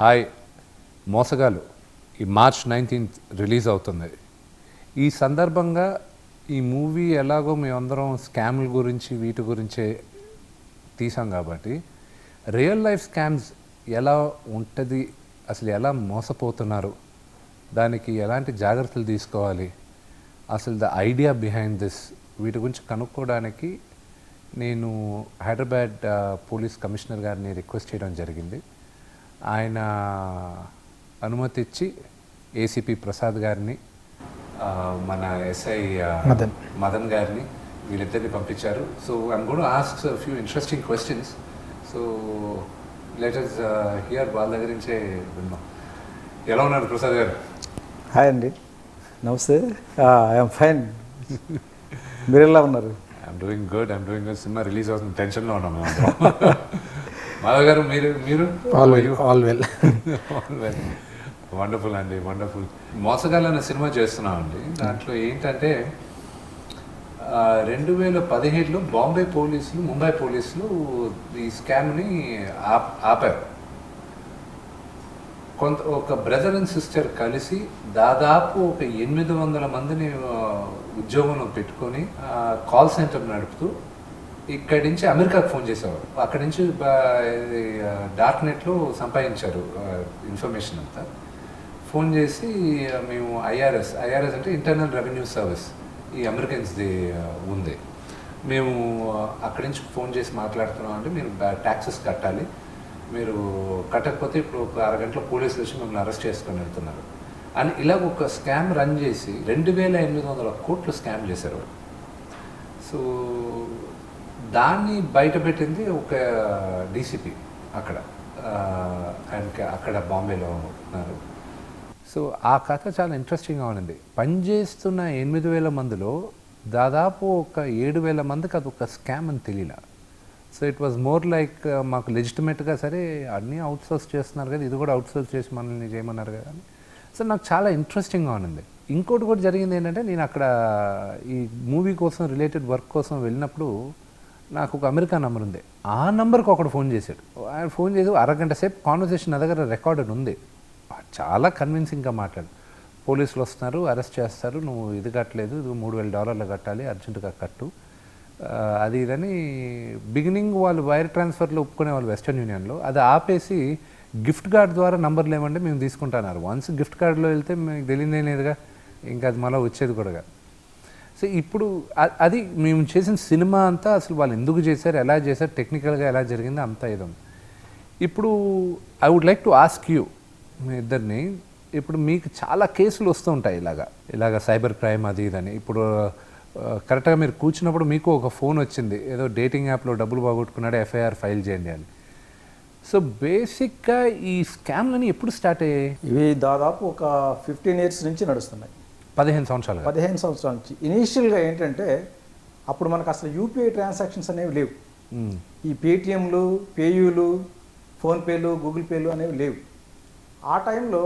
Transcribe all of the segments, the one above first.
Hi మోసగాలు ఈ March 19th release అవుతుంది. ఈ సందర్భంగా ఈ మూవీ ఎలాగో మేమందరం స్కామ్ల గురించి వీటి గురించే తీసాం కాబట్టి రియల్ లైఫ్ స్కామ్స్ ఎలా ఉంటుంది, అసలు ఎలా మోసపోతున్నారు, దానికి ఎలాంటి జాగ్రత్తలు తీసుకోవాలి, అసలు ద ఐడియా బిహైండ్ దిస్ వీటి గురించి కనుక్కోవడానికి నేను హైదరాబాద్ పోలీస్ కమిషనర్ గారిని రిక్వెస్ట్ చేయడం జరిగింది. ఆయన అనుమతి ఇచ్చి ఏసీపీ ప్రసాద్ గారిని, మన ఎస్ఐ మదన్ గారిని వీళ్ళిద్దరిని పంపించారు. So I'm going to ask few interesting questions. So let us here వాళ్ళ దగ్గర నుంచే విన్నాం. ఎలా ఉన్నారు ప్రసాద్ గారు? హాయ్ అండి, నమస్తే. I'm fine. మీరు ఎలా ఉన్నారు? I'm doing good. Cinema release అవుతుంది, టెన్షన్లో ఉన్నాం మేము. మాధవ్ గారు మీరు ఆల్ వెల్. వండర్ఫుల్ అండి, వండర్ఫుల్. మోసగాళ్ళు అనే సినిమా చేస్తున్నామండి. దాంట్లో ఏంటంటే 2017లో బాంబే పోలీసులు, ముంబై పోలీసులు ఈ స్కామ్ని ఆపారు. ఒక బ్రదర్ అండ్ సిస్టర్ కలిసి దాదాపు ఒక 800 మందిని ఉద్యోగంలో పెట్టుకొని కాల్ సెంటర్ నడుపుతూ ఇక్కడి నుంచి అమెరికాకు ఫోన్ చేసేవారు. అక్కడి నుంచి డార్క్ నెట్లో సంపాదించారు ఇన్ఫర్మేషన్ అంతా. ఫోన్ చేసి మేము ఐఆర్ఎస్ అంటే ఇంటర్నల్ రెవెన్యూ సర్వీస్, ఈ అమెరికన్స్ది ఉంది, మేము అక్కడి నుంచి ఫోన్ చేసి మాట్లాడుతున్నాం అంటే మీరు ట్యాక్సెస్ కట్టాలి, మీరు కట్టకపోతే ఇప్పుడు ఒక అరగంటలో పోలీసులు వచ్చి మిమ్మల్ని అరెస్ట్ చేసుకొని వెళ్తున్నారు అని ఇలాగ ఒక స్కామ్ రన్ చేసి 2800 కోట్లు స్కామ్ చేశారు వాళ్ళు. సో దాన్ని బయటపెట్టింది ఒక డీసీపీ అక్కడ, ఆయనకి అక్కడ బాంబేలో ఉన్నారు. సో ఆ కథ చాలా ఇంట్రెస్టింగ్గా ఉంది. పనిచేస్తున్న 8000 మందిలో దాదాపు ఒక 7000 మందికి అది ఒక స్కామ్ అని తెలియలే. So it was more like మాకు లెజిటిమేట్గా సరే అన్నీ అవుట్సోర్స్ చేస్తున్నారు కదా, ఇది కూడా అవుట్సోర్స్ చేసి మనల్ని చేయమన్నారు కదా అని. సో నాకు చాలా ఇంట్రెస్టింగ్గా ఉంది. ఇంకోటి కూడా జరిగింది ఏంటంటే, నేను అక్కడ ఈ మూవీ కోసం రిలేటెడ్ వర్క్ కోసం వెళ్ళినప్పుడు నాకు ఒక అమెరికా నెంబర్ ఉంది. ఆ నెంబర్కి ఒకడు ఫోన్ చేశాడు. ఆయన ఫోన్ చేసి అరగంట సేపు కాన్వర్సేషన్ నా దగ్గర రికార్డెడ్ ఉంది. చాలా కన్విన్సింగ్గా మాట్లాడు. పోలీసులు వస్తున్నారు, అరెస్ట్ చేస్తారు, నువ్వు ఇది కట్టలేదు, ఇది $3000 కట్టాలి, అర్జెంటుగా కట్టు, అది ఇదని. బిగినింగ్ వాళ్ళు వైర్ ట్రాన్స్ఫర్లో ఒప్పుకునే వాళ్ళు వెస్టర్న్ యూనియన్లో, అది ఆపేసి గిఫ్ట్ కార్డ్ ద్వారా నంబర్లు ఏమంటే మేము తీసుకుంటున్నారు. వన్స్ గిఫ్ట్ కార్డులో వెళ్తే మీకు తెలియదేం లేదుగా, ఇంకా అది మళ్ళీ వచ్చేది కూడా. సో ఇప్పుడు అది మేము చేసిన సినిమా అంతా అసలు వాళ్ళు ఎందుకు చేశారు, ఎలా చేశారు, టెక్నికల్గా ఎలా జరిగిందో అంతా ఇదం. ఇప్పుడు I would like to ask you, మీ ఇద్దరిని, ఇప్పుడు మీకు చాలా కేసులు వస్తూ ఉంటాయి ఇలాగా సైబర్ క్రైమ్ అది ఇదని. ఇప్పుడు కరెక్ట్గా మీరు కూర్చున్నప్పుడు మీకు ఒక ఫోన్ వచ్చింది, ఏదో డేటింగ్ యాప్లో డబ్బులు బాగొట్టుకున్నాడు, ఎఫ్ఐఆర్ ఫైల్ చేయండి అని. సో బేసిక్గా ఈ స్కామ్లని ఎప్పుడు స్టార్ట్ అయ్యాయి? ఇవి దాదాపు ఒక 15 years నుంచి నడుస్తున్నాయి. 15 సంవత్సరాలు. 15 సంవత్సరాల నుంచి. ఇనీషియల్గా ఏంటంటే అప్పుడు మనకు అసలు యూపీఐ ట్రాన్సాక్షన్స్ అనేవి లేవు. ఈ పేటిఎంలు, పేయూలు, ఫోన్పేలు, గూగుల్ పేలు అనేవి లేవు. ఆ టైంలో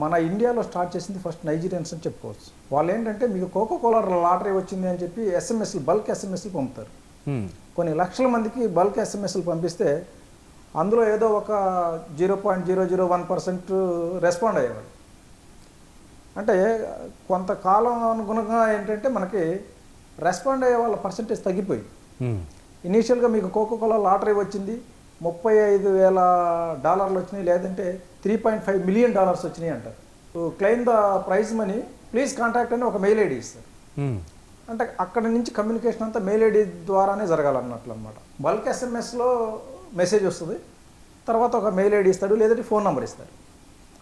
మన ఇండియాలో స్టార్ట్ చేసింది ఫస్ట్ నైజీరియన్స్ అని చెప్పుకోవచ్చు. వాళ్ళు ఏంటంటే మీకు కోకోకోలా లాటరీ వచ్చింది అని చెప్పి ఎస్ఎంఎస్లు, బల్క్ ఎస్ఎంఎస్లు పంపుతారు. కొన్ని లక్షల మందికి బల్క్ ఎస్ఎంఎస్లు పంపిస్తే అందులో ఏదో ఒక 0.001% రెస్పాండ్ అయ్యేవాడు. అంటే కొంతకాలం అనుగుణంగా ఏంటంటే మనకి రెస్పాండ్ అయ్యే వాళ్ళ పర్సంటేజ్ తగ్గిపోయింది. ఇనీషియల్గా మీకు కోకోకోలా లాటరీ వచ్చింది, $35,000 వచ్చినాయి, లేదంటే $3.5 million వచ్చినాయి అంటారు. Claim the prize money, please contact అని ఒక మెయిల్ ఐడి ఇస్తారు. అంటే అక్కడ నుంచి కమ్యూనికేషన్ అంతా మెయిల్ ఐడి ద్వారానే జరగాలన్నట్లు అనమాట. బల్క్ ఎస్ఎంఎస్లో మెసేజ్ వస్తుంది, తర్వాత ఒక మెయిల్ ఐడి ఇస్తాడు, లేదంటే ఫోన్ నెంబర్ ఇస్తాడు.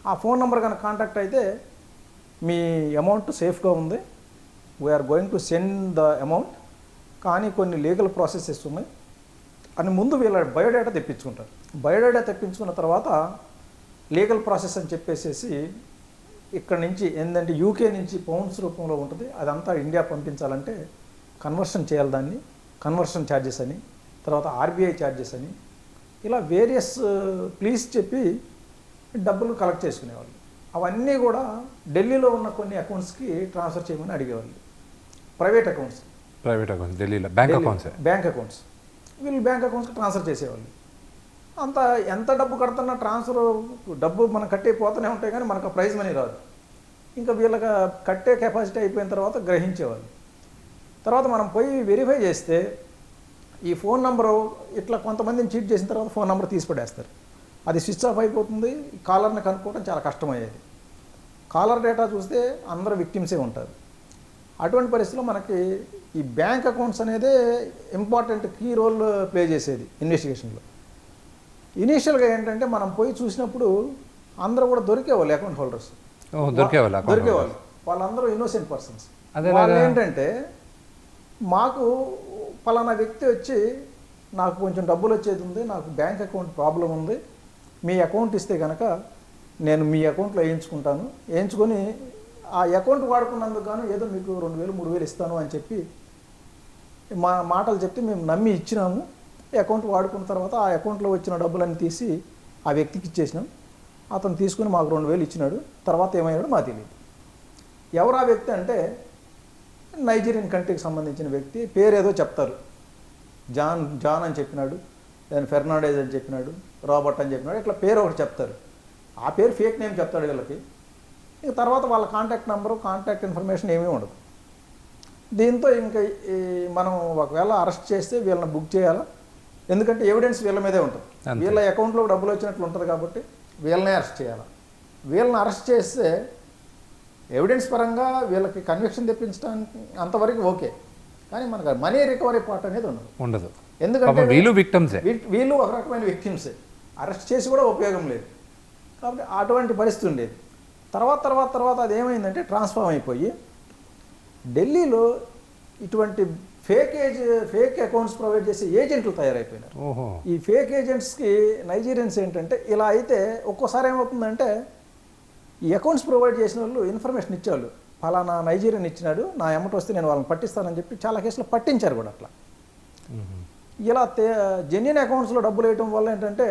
ఆ ఫోన్ నెంబర్ కనుక కాంటాక్ట్ అయితే మీ అమౌంట్ సేఫ్గా ఉంది, we are going to send the amount, కానీ కొన్ని లీగల్ ప్రాసెసెస్ ఉన్నాయి అని ముందు వీళ్ళ బయోడేటా తెప్పించుకుంటారు. బయోడేటా తెప్పించుకున్న తర్వాత లీగల్ ప్రాసెస్ అని చెప్పేసి ఇక్కడ నుంచి ఏంటంటే యూకే నుంచి పౌండ్స్ రూపంలో ఉంటుంది, అదంతా ఇండియా పంపించాలంటే కన్వర్షన్ చేయాలి. దాన్ని కన్వర్షన్ ఛార్జెస్ అని, తర్వాత ఆర్బీఐ ఛార్జెస్ అని, ఇలా వేరియస్ ప్లీజ్ చెప్పి డబ్బులు కలెక్ట్ చేసుకునేవాళ్ళు. అవన్నీ కూడా ఢిల్లీలో ఉన్న కొన్ని అకౌంట్స్కి ట్రాన్స్ఫర్ చేయమని అడిగేవాళ్ళు. ప్రైవేట్ అకౌంట్స్ ఢిల్లీలో బ్యాంక్ అకౌంట్స్ వీళ్ళు బ్యాంక్ అకౌంట్స్కి ట్రాన్స్ఫర్ చేసేవాళ్ళు. అంత ఎంత డబ్బు కడుతున్నా ట్రాన్స్ఫర్ డబ్బు మనం కట్టిపోతూనే ఉంటాయి కానీ మనకు ప్రైజ్ మనీ రాదు. ఇంకా వీళ్ళకి కట్టే కెపాసిటీ అయిపోయిన తర్వాత గ్రహించేవాళ్ళు. తర్వాత మనం పోయి వెరిఫై చేస్తే ఈ ఫోన్ నెంబరు ఇట్లా కొంతమందిని చీట్ చేసిన తర్వాత ఫోన్ నెంబర్ తీసి పడేస్తారు. అది స్విచ్ ఆఫ్ అయిపోతుంది. కాలర్ని కనుక్కోవడం చాలా కష్టమయ్యేది. కాలర్ డేటా చూస్తే అందరూ విక్టిమ్సే ఉంటారు. అటువంటి పరిస్థితుల్లో మనకి ఈ బ్యాంక్ అకౌంట్స్ అనేదే ఇంపార్టెంట్ కీ రోల్ ప్లే చేసేది ఇన్వెస్టిగేషన్లో. ఇనీషియల్గా ఏంటంటే మనం పోయి చూసినప్పుడు అందరూ కూడా దొరికేవాళ్ళు అకౌంట్ హోల్డర్స్ దొరికేవాళ్ళు. వాళ్ళందరూ ఇన్నోసెంట్ పర్సన్స్. వాళ్ళు ఏంటంటే మాకు పలానా వ్యక్తి వచ్చి నాకు కొంచెం డబ్బులు వచ్చేది ఉంది, నాకు బ్యాంక్ అకౌంట్ ప్రాబ్లం ఉంది, మీ అకౌంట్ ఇస్తే కనుక నేను మీ అకౌంట్లో వేయించుకుంటాను, వేయించుకొని ఆ అకౌంట్ వాడుకున్నందుకు గాను ఏదో మీకు 2,000 3,000 ఇస్తాను అని చెప్పి మా మాటలు చెప్తే మేము నమ్మి ఇచ్చినాము. అకౌంట్ వాడుకున్న తర్వాత ఆ అకౌంట్లో వచ్చిన డబ్బులన్నీ తీసి ఆ వ్యక్తికి ఇచ్చేసినాం. అతను తీసుకుని మాకు 2,000 ఇచ్చినాడు. తర్వాత ఏమయ్యాడో మాకు తెలియదు. ఎవరు ఆ వ్యక్తి అంటే నైజీరియన్ కంట్రీకి సంబంధించిన వ్యక్తి. పేరు ఏదో చెప్తారు, జాన్ అని చెప్పినాడు, దాని ఫెర్నాండెజ్ అని చెప్పినాడు, రాబర్ట్ అని చెప్పినాడు, ఇట్లా పేరు ఒకటి చెప్తారు. ఆ పేరు ఫేక్ నేమ్ చెప్తాడు వీళ్ళకి. ఇంక తర్వాత వాళ్ళ కాంటాక్ట్ నెంబరు, కాంటాక్ట్ ఇన్ఫర్మేషన్ ఏమీ ఉండదు. దీంతో ఇంకా మనం ఒకవేళ అరెస్ట్ చేస్తే వీళ్ళని బుక్ చేయాలా, ఎందుకంటే ఎవిడెన్స్ వీళ్ళ మీదే ఉంటుంది. వీళ్ళ అకౌంట్లో డబ్బులు వచ్చినట్లు ఉంటుంది కాబట్టి వీళ్ళనే అరెస్ట్ చేయాలి. వీళ్ళని అరెస్ట్ చేస్తే ఎవిడెన్స్ పరంగా వీళ్ళకి కన్విక్షన్ తెప్పించడానికి అంతవరకు ఓకే, కానీ మనకు మనీ రికవరీ పార్ట్ అనేది ఉండదు. ఎందుకంటే వీళ్ళు ఒక రకమైన విక్టిమ్సే, అరెస్ట్ చేసి కూడా ఉపయోగం లేదు. కాబట్టి అటువంటి పరిస్థితి ఉండేది. తర్వాత అది ఏమైందంటే ట్రాన్స్ఫార్మ్ అయిపోయి ఢిల్లీలో ఇటువంటి ఫేక్ అకౌంట్స్ ప్రొవైడ్ చేసే ఏజెంట్లు తయారైపోయినారు. ఈ ఫేక్ ఏజెంట్స్కి నైజీరియన్స్ ఏంటంటే ఇలా అయితే ఒక్కోసారి ఏమవుతుందంటే ఈ అకౌంట్స్ ప్రొవైడ్ చేసిన వాళ్ళు ఇన్ఫర్మేషన్ ఇచ్చేవాళ్ళు, ఫలానా నైజీరియన్ ఇచ్చినాడు, నా ఎమ్మటి వస్తే నేను వాళ్ళని పట్టిస్తానని చెప్పి చాలా కేసులు పట్టించారు కూడా. అట్లా ఇలా జెన్యున్ అకౌంట్స్లో డబ్బులు వేయటం వల్ల ఏంటంటే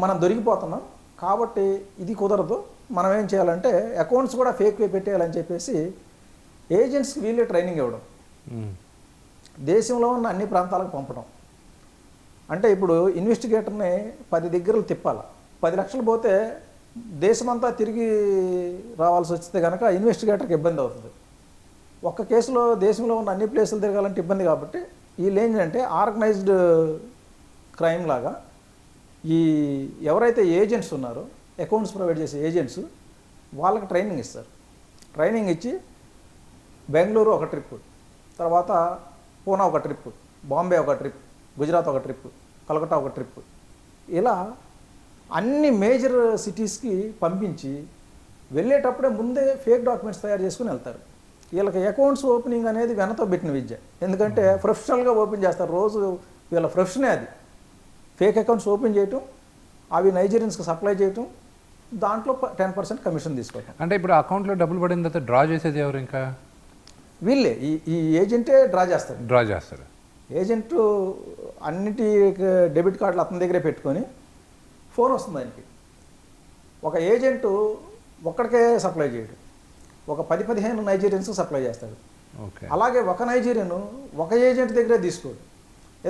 మనం దొరికిపోతున్నాం. కాబట్టి ఇది కుదరదు, మనం ఏం చేయాలంటే అకౌంట్స్ కూడా ఫేక్ వే పెట్టేయాలని చెప్పేసి ఏజెంట్స్కి వీళ్ళే ట్రైనింగ్ ఇవ్వడం, దేశంలో ఉన్న అన్ని ప్రాంతాలకు పంపడం. అంటే ఇప్పుడు ఇన్వెస్టిగేటర్ని 10 దగ్గరలు తిప్పాలి. 10 లక్షలు పోతే దేశమంతా తిరిగి రావాల్సి వస్తే కనుక ఇన్వెస్టిగేటర్కి ఇబ్బంది అవుతుంది. ఒక్క కేసులో దేశంలో ఉన్న అన్ని ప్లేసులు తిరగాలంటే ఇబ్బంది. కాబట్టి వీళ్ళు ఏంటంటే ఆర్గనైజ్డ్ క్రైమ్ లాగా ఈ ఎవరైతే ఏజెంట్స్ ఉన్నారో అకౌంట్స్ ప్రొవైడ్ చేసే ఏజెంట్స్ వాళ్ళకి ట్రైనింగ్ ఇస్తారు. ట్రైనింగ్ ఇచ్చి బెంగళూరు ఒక ట్రిప్, తర్వాత పూనా ఒక ట్రిప్, బాంబే ఒక ట్రిప్, గుజరాత్ ఒక ట్రిప్, కలకత్తా ఒక ట్రిప్, ఇలా అన్ని మేజర్ సిటీస్కి పంపించి వెళ్ళేటప్పుడే ముందే ఫేక్ డాక్యుమెంట్స్ తయారు చేసుకుని వెళ్తారు. వీళ్ళకి అకౌంట్స్ ఓపెనింగ్ అనేది వెనతో పెట్టిన విద్య. ఎందుకంటే ప్రొఫెషనల్గా ఓపెన్ చేస్తారు, రోజు వీళ్ళ ప్రొఫెషనే అది. ఫేక్ అకౌంట్స్ ఓపెన్ చేయటం, అవి నైజీరియన్స్కి సప్లై చేయటం, దాంట్లో 10% కమిషన్ తీసుకోవటం. అంటే ఇప్పుడు అకౌంట్లో డబ్బులు పడిన తర్వాత డ్రా చేసేది ఎవరు? ఇంకా వీళ్ళే, ఈ ఏజెంటే డ్రా చేస్తారు. ఏజెంట్ అన్నిటి డెబిట్ కార్డులు అతని దగ్గరే పెట్టుకొని ఫోన్ వస్తుంది ఆయనకి. ఒక ఏజెంటు ఒక్కడికే సప్లై చేయడు, ఒక 10-15 నైజీరియన్స్కి సప్లై చేస్తాడు. అలాగే ఒక నైజీరియన్ ఒక ఏజెంట్ దగ్గరే తీసుకోడు.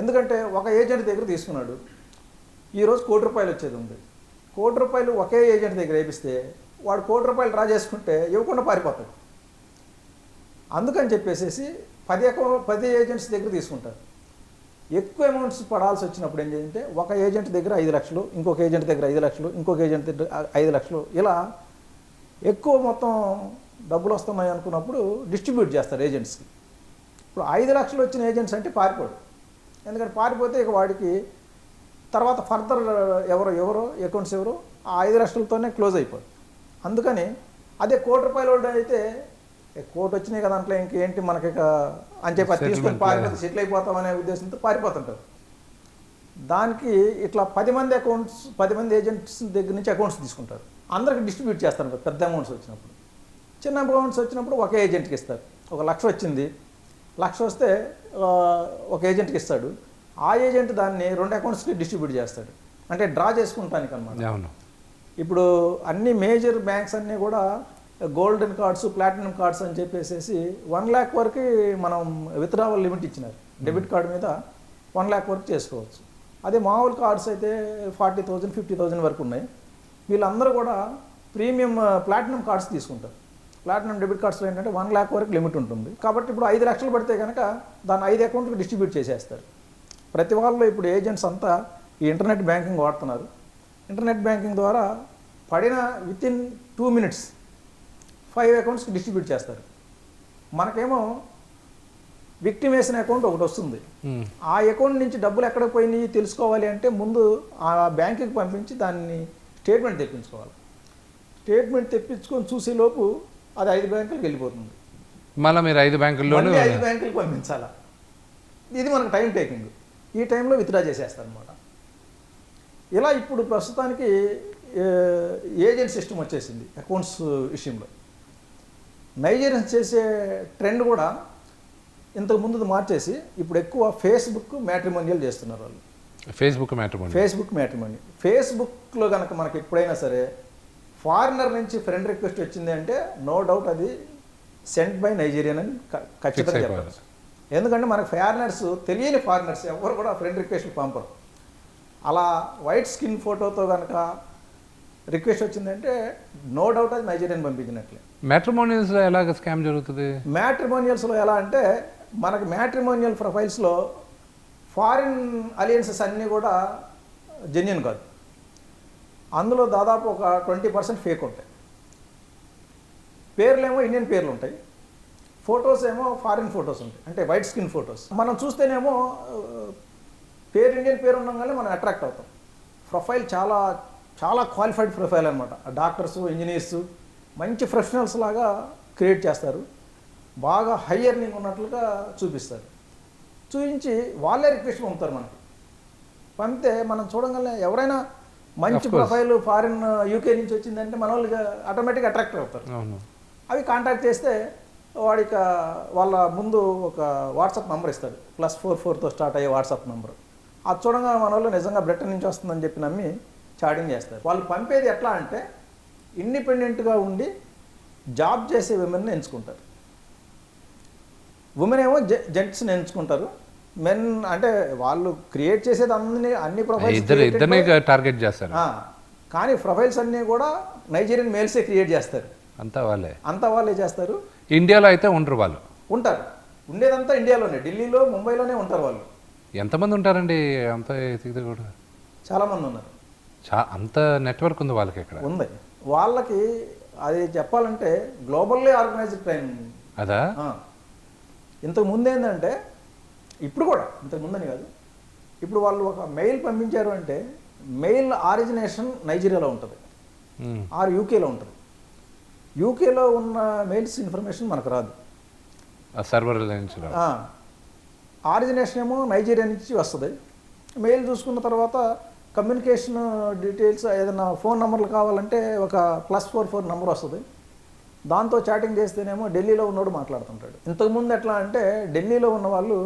ఎందుకంటే ఒక ఏజెంట్ దగ్గర తీసుకున్నాడు, ఈరోజు ₹1,00,00,000 వచ్చేది ఉంది, ₹1,00,00,000 ఒకే ఏజెంట్ దగ్గర వేపిస్తే వాడు ₹1,00,00,000 డ్రా చేసుకుంటే ఇవ్వకుండా పారిపోతాడు. అందుకని చెప్పేసి 10 ఏజెంట్స్ దగ్గర తీసుకుంటారు. ఎక్కువ అమౌంట్స్ పడాల్సి వచ్చినప్పుడు ఏం చేయంటే ఒక ఏజెంట్ దగ్గర 5 లక్షలు, ఇంకొక ఏజెంట్ దగ్గర 5 లక్షలు, ఇంకొక ఏజెంట్ దగ్గర 5 లక్షలు, ఇలా ఎక్కువ మొత్తం డబ్బులు వస్తున్నాయి అనుకున్నప్పుడు డిస్ట్రిబ్యూట్ చేస్తారు ఏజెంట్స్కి. ఇప్పుడు 5 లక్షలు వచ్చిన ఏజెంట్స్ అంటే పారిపోడు. ఎందుకంటే పారిపోతే ఇక వాడికి తర్వాత ఫర్దర్ ఎవరో అకౌంట్స్ ఎవరో ఆ 5 లక్షలతోనే క్లోజ్ అయిపోదు. అందుకని అదే ₹1,00,00,000 అయితే కోర్టు వచ్చినాయి కదా దాంట్లో ఇంకేంటి మనకి అని చెప్పి అది తీసుకొని పారిపోతే సెటిల్ అయిపోతామనే ఉద్దేశంతో పారిపోతుంటారు. దానికి ఇట్లా 10 మంది ఏజెంట్స్ దగ్గర నుంచి అకౌంట్స్ తీసుకుంటారు, అందరికి డిస్ట్రిబ్యూట్ చేస్తారు. పెద్ద అమౌంట్స్ వచ్చినప్పుడు, చిన్న అమౌంట్స్ వచ్చినప్పుడు ఒక ఏజెంట్కి ఇస్తారు. 1,00,000 వచ్చింది, 1,00,000 వస్తే ఒక ఏజెంట్కి ఇస్తాడు. ఆ ఏజెంట్ దాన్ని 2 అకౌంట్స్కి డిస్ట్రిబ్యూట్ చేస్తాడు, అంటే డ్రా చేసుకుంటానికి అన్నమాట. ఇప్పుడు అన్ని మేజర్ బ్యాంక్స్ అన్నీ కూడా గోల్డెన్ కార్డ్స్, ప్లాటినం కార్డ్స్ అని చెప్పేసి 1 lakh వరకు మనం విత్డ్రావల్ లిమిట్ ఇచ్చినారు. డెబిట్ కార్డు మీద 1 lakh వరకు చేసుకోవచ్చు. అదే మామూలు కార్డ్స్ అయితే 40,000 50,000 వరకు ఉన్నాయి. వీళ్ళందరూ కూడా ప్రీమియం ప్లాటినం కార్డ్స్ తీసుకుంటారు. ప్లాటినం డెబిట్ కార్డ్స్లో ఏంటంటే 1 lakh వరకు లిమిట్ ఉంటుంది. కాబట్టి ఇప్పుడు 5 లక్షలు పడితే కనుక దాన్ని 5 అకౌంట్కి డిస్ట్రిబ్యూట్ చేసేస్తారు. ప్రతి వాళ్ళు ఇప్పుడు ఏజెంట్స్ అంతా ఈ ఇంటర్నెట్ బ్యాంకింగ్ వాడుతున్నారు. ఇంటర్నెట్ బ్యాంకింగ్ ద్వారా పడిన వితిన్ 2 minutes 5 అకౌంట్స్కి డిస్ట్రిబ్యూట్ చేస్తారు. మనకేమో విక్టిమ్ వేసిన అకౌంట్ ఒకటి వస్తుంది. ఆ అకౌంట్ నుంచి డబ్బులు ఎక్కడ పోయినాయి తెలుసుకోవాలి అంటే ముందు ఆ బ్యాంకుకి పంపించి దాన్ని స్టేట్మెంట్ తెప్పించుకోవాలి. స్టేట్మెంట్ తెప్పించుకొని చూసేలోపు అది 5 బ్యాంకులకు వెళ్ళిపోతుంది. మళ్ళీ మీరు 5 బ్యాంకుల్లో 5 బ్యాంకులకు పంపించాలా. ఇది మనకు టైం టేకింగ్. ఈ టైంలో విత్డ్రా చేసేస్తారు అనమాట. ఇలా ఇప్పుడు ప్రస్తుతానికి ఏజెంట్ సిస్టమ్ వచ్చేసింది అకౌంట్స్ విషయంలో. నైజీరియన్స్ చేసే ట్రెండ్ కూడా ఇంతకు ముందు మార్చేసి ఇప్పుడు ఎక్కువ ఫేస్బుక్ మ్యాట్రిమోనియల్ చేస్తున్నారు వాళ్ళు. Facebook matrimony. ఫేస్బుక్లో కనుక మనకి ఎప్పుడైనా సరే ఫారినర్ నుంచి ఫ్రెండ్ రిక్వెస్ట్ వచ్చింది అంటే నో డౌట్ అది సెంట్ బై నైజీరియన్ అని ఖచ్చితంగా చెప్పారు. ఎందుకంటే మనకు ఫారినర్స్, తెలియని ఫారినర్స్ ఎవరు కూడా ఫ్రెండ్ రిక్వెస్ట్ పంపరు. అలా వైట్ స్కిన్ ఫోటోతో కనుక రిక్వెస్ట్ వచ్చిందంటే నో డౌట్ అది నైజీరియన్ పంపించినట్లే. మ్యాట్రిమోనియల్స్లో ఎలాగ స్కామ్ జరుగుతుంది? మ్యాట్రిమోనియల్స్లో ఎలా అంటే మనకి మ్యాట్రిమోనియల్ ప్రొఫైల్స్లో ఫారిన్ అలియన్సెస్ అన్నీ కూడా జెన్యున్ కాదు. అందులో దాదాపు ఒక 20% ఫేక్ ఉంటాయి. పేర్లేమో ఇండియన్ పేర్లు ఉంటాయి, ఫొటోస్ ఏమో ఫారిన్ ఫొటోస్ ఉంటాయి, అంటే వైట్ స్కిన్ ఫొటోస్. మనం చూస్తేనేమో పేరు ఇండియన్ పేరు ఉండగానే మనం అట్రాక్ట్ అవుతాం. ప్రొఫైల్ చాలా చాలా క్వాలిఫైడ్ ప్రొఫైల్ అనమాట. డాక్టర్స్, ఇంజనీర్స్, మంచి ప్రొఫెషనల్స్ లాగా క్రియేట్ చేస్తారు. బాగా హై ఎర్నింగ్ ఉన్నట్లుగా చూపిస్తారు. చూపించి వాళ్ళే రిక్వెస్ట్ పంపుతారు మనకి. పంపితే మనం చూడగానే ఎవరైనా మంచి ప్రొఫైల్ ఫారిన్ యూకే నుంచి వచ్చిందంటే మన వాళ్ళు ఆటోమేటిక్గా అట్రాక్ట్ అవుతారు. అవి కాంటాక్ట్ చేస్తే వాడికి వాళ్ళ ముందు ఒక వాట్సాప్ నెంబర్ ఇస్తాడు, +44తో స్టార్ట్ అయ్యే వాట్సాప్ నెంబర్. అది చూడంగా మన వాళ్ళు నిజంగా బ్రిటన్ నుంచి వస్తుందని చెప్పి నమ్మి చాటింగ్ చేస్తారు. వాళ్ళు పంపేది ఎట్లా అంటే ఇండిపెండెంట్గా ఉండి జాబ్ చేసే విమెన్ని ఎంచుకుంటారు. ఉమెన్ ఏమో జెంట్స్ని ఎంచుకుంటారు. మెన్ అంటే వాళ్ళు క్రియేట్ చేసేది అన్ని ప్రొఫైల్స్ టార్గెట్ చేస్తారు. కానీ ప్రొఫైల్స్ అన్నీ కూడా నైజీరియన్ మేల్సే క్రియేట్ చేస్తారు. అంతా వాళ్ళే చేస్తారు. ఇండియాలో అయితే ఉండరు, వాళ్ళు ఉంటారు. ఉండేదంతా ఇండియాలోనే, ఢిల్లీలో, ముంబైలోనే ఉంటారు వాళ్ళు. ఎంతమంది ఉంటారండి? అంత కూడా చాలామంది ఉన్నారు. అంత నెట్వర్క్ ఉంది వాళ్ళకి. ఇక్కడ ఉంది వాళ్ళకి. అది చెప్పాలంటే గ్లోబల్లీ ఆర్గనైజ్డ్ క్రైమ్ అదా. ఇంతకు ముందు ఏంటంటే, ఇప్పుడు కూడా ఇంతకు ముందని కాదు, ఇప్పుడు వాళ్ళు ఒక మెయిల్ పంపించారు అంటే మెయిల్ ఆరిజినేషన్ నైజీరియాలో ఉంటుంది, ఆర్ యూకేలో ఉంటుంది. యూకేలో ఉన్న మెయిల్స్ ఇన్ఫర్మేషన్ మనకు రాదు, సర్వర్ ఆరిజినేషన్ ఏమో నైజీరియా నుంచి వస్తుంది. మెయిల్ చూసుకున్న తర్వాత కమ్యూనికేషన్ డీటెయిల్స్, ఏదైనా ఫోన్ నెంబర్లు కావాలంటే ఒక +44 నెంబర్ వస్తుంది. దాంతో చాటింగ్ చేస్తేనేమో ఢిల్లీలో ఉన్నోడు మాట్లాడుతుంటాడు. ఇంతకుముందు ఎట్లా అంటే ఢిల్లీలో ఉన్న వాళ్ళు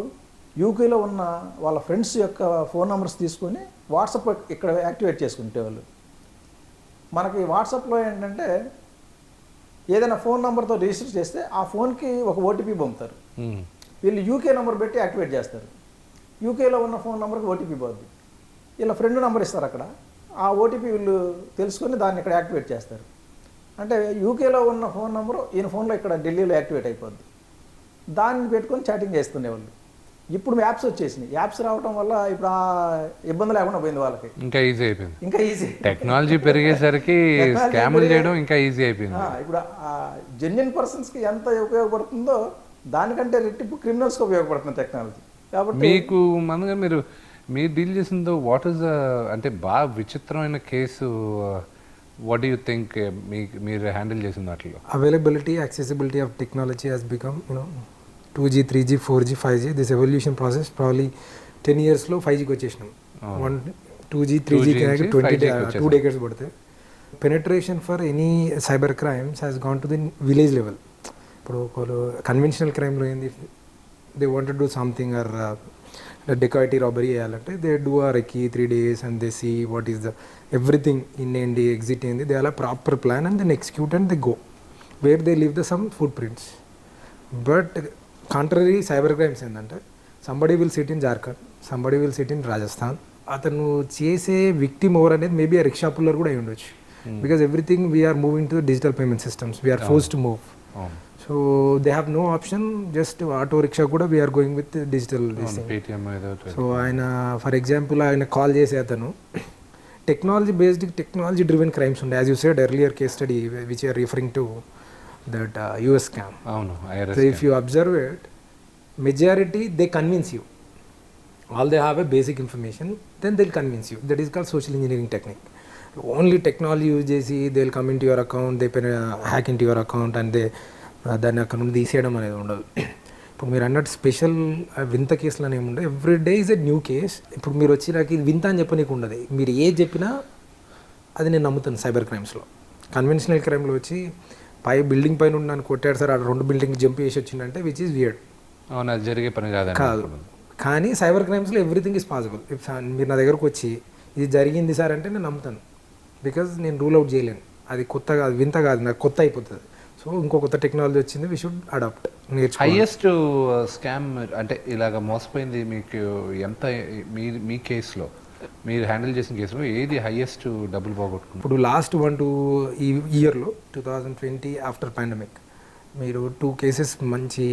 యూకేలో ఉన్న వాళ్ళ ఫ్రెండ్స్ యొక్క ఫోన్ నెంబర్స్ తీసుకొని వాట్సాప్ ఇక్కడ యాక్టివేట్ చేసుకునేవాళ్ళు. మనకి వాట్సాప్లో ఏంటంటే ఏదైనా ఫోన్ నెంబర్తో రిజిస్టర్ చేస్తే ఆ ఫోన్కి ఒక ఓటీపీ పంపుతారు. వీళ్ళు యూకే నెంబర్ పెట్టి యాక్టివేట్ చేస్తారు. యూకేలో ఉన్న ఫోన్ నెంబర్కి ఓటీపీ పోద్ది. వీళ్ళ ఫ్రెండ్ నెంబర్ ఇస్తారు అక్కడ, ఆ ఓటీపీ వీళ్ళు తెలుసుకొని దాన్ని ఇక్కడ యాక్టివేట్ చేస్తారు. అంటే యూకేలో ఉన్న ఫోన్ నెంబరు ఈయన ఫోన్లో ఇక్కడ ఢిల్లీలో యాక్టివేట్ అయిపోద్ది. దాన్ని పెట్టుకొని చాటింగ్ చేస్తుండేవాళ్ళు. ఇప్పుడు యాప్స్ వచ్చేసినాయి. యాప్స్ రావడం వల్ల ఇప్పుడు ఆ ఇబ్బంది లేకుండా పోయింది వాళ్ళకి. ఇంకా ఈజీ అయిపోయింది. ఇంకా ఈజీ టెక్నాలజీ పెరిగేసరికి స్కాములు చేయడం ఇంకా ఈజీ అయిపోయింది. ఇప్పుడు జెన్యున్ పర్సన్స్కి ఎంత ఉపయోగపడుతుందో దానికంటే రెట్టింపు క్రిమినల్స్కి ఉపయోగపడుతుంది టెక్నాలజీ. కాబట్టి మీకు మనగా మీరు డీల్ చేసిందో వాట్ ఈస్ అంటే బాగా విచిత్రమైన case, what do you think మీరు హ్యాండిల్ చేసిన వాటిలో? Availability, accessibility of technology has become 2G, 3G, 4G, 5G. This evolution process probably 10 years లో 5Gకి వచ్చేసినాం. 2G, 3G 2 decades పడితే penetration for any cyber crimes has gone to the village level. ఇప్పుడు ఒకరు conventional క్రైమ్లో ఏంది, they want to do something or dacoity robbery చేయాలంటే they do a recce 3 days and they see what is the everything in ఏంటి, exit ఏంది, they అలా proper plan and then execute and they go where they leave the some footprints. But contrary cyber crimes ఏంటంటే somebody will sit in Jharkhand, somebody will sit in Rajasthan, అతను చేసే victim ఎవరు అనేది maybe ఆ rickshaw puller కూడా అయి ఉండొచ్చు. Because everything we are moving to digital payment systems, we are force to move. So they have no option, just auto rickshaw కూడా we are going with digital. So ఆయన ఫర్ ఎగ్జాంపుల్ ఆయన call చేసే అతను technology driven crimes ఉండే, as you said earlier case study which are referring to that US scam. So if you observe it, majority they convince you, all they have a basic information, then they'll convince you. That is called social engineering technique. Only technology use చేసి they'll come into your account, they hack into your account and they దాన్ని అక్కడ నుండి తీసేయడం అనేది ఉండదు. ఇప్పుడు మీరు అన్నట్టు స్పెషల్ వింత కేసులు అనేవి ఉండవు, every day is a new case. ఇప్పుడు మీరు వచ్చి నాకు ఇది వింత అని చెప్పనీకు ఉండదు, మీరు ఏది చెప్పినా అది నేను నమ్ముతాను. సైబర్ క్రైమ్స్లో, కన్వెన్షనల్ క్రైమ్లో వచ్చి బిల్డింగ్ పైన ఉన్న నన్ను కొట్టాడు సార్, ఆ 2 బిల్డింగ్ జంప్ చేసి వచ్చిందంటే విచ్ ఈస్ వియర్డ్. అవును, అది జరిగే పని కాదు. కానీ సైబర్ క్రైమ్స్లో ఎవ్రీథింగ్ ఈజ్ పాసిబుల్. మీరు నా దగ్గరకు వచ్చి ఇది జరిగింది సార్ అంటే నేను నమ్ముతాను, బికాజ్ నేను రూల్ అవుట్ చేయలేను. అది కొత్త కాదు, వింత కాదు, నాకు కొత్త అయిపోతుంది. సో ఇంకో కొత్త టెక్నాలజీ వచ్చింది, వీ షుడ్ అడాప్ట్, నేర్చుకోవాలి. హైయెస్ట్ స్కామ్ అంటే ఇలాగ మోసపోయింది మీకు ఎంత, మీ కేసులో మీరు హ్యాండిల్ చేసిన కేసులో ఏది హైయెస్ట్ డబ్బులు పోగొట్టుకున్నారు? ఇప్పుడు లాస్ట్ 1-2 ఇయర్లో 2020 ఆఫ్టర్ పాండమిక్ మీరు 2 కేసెస్ మంచి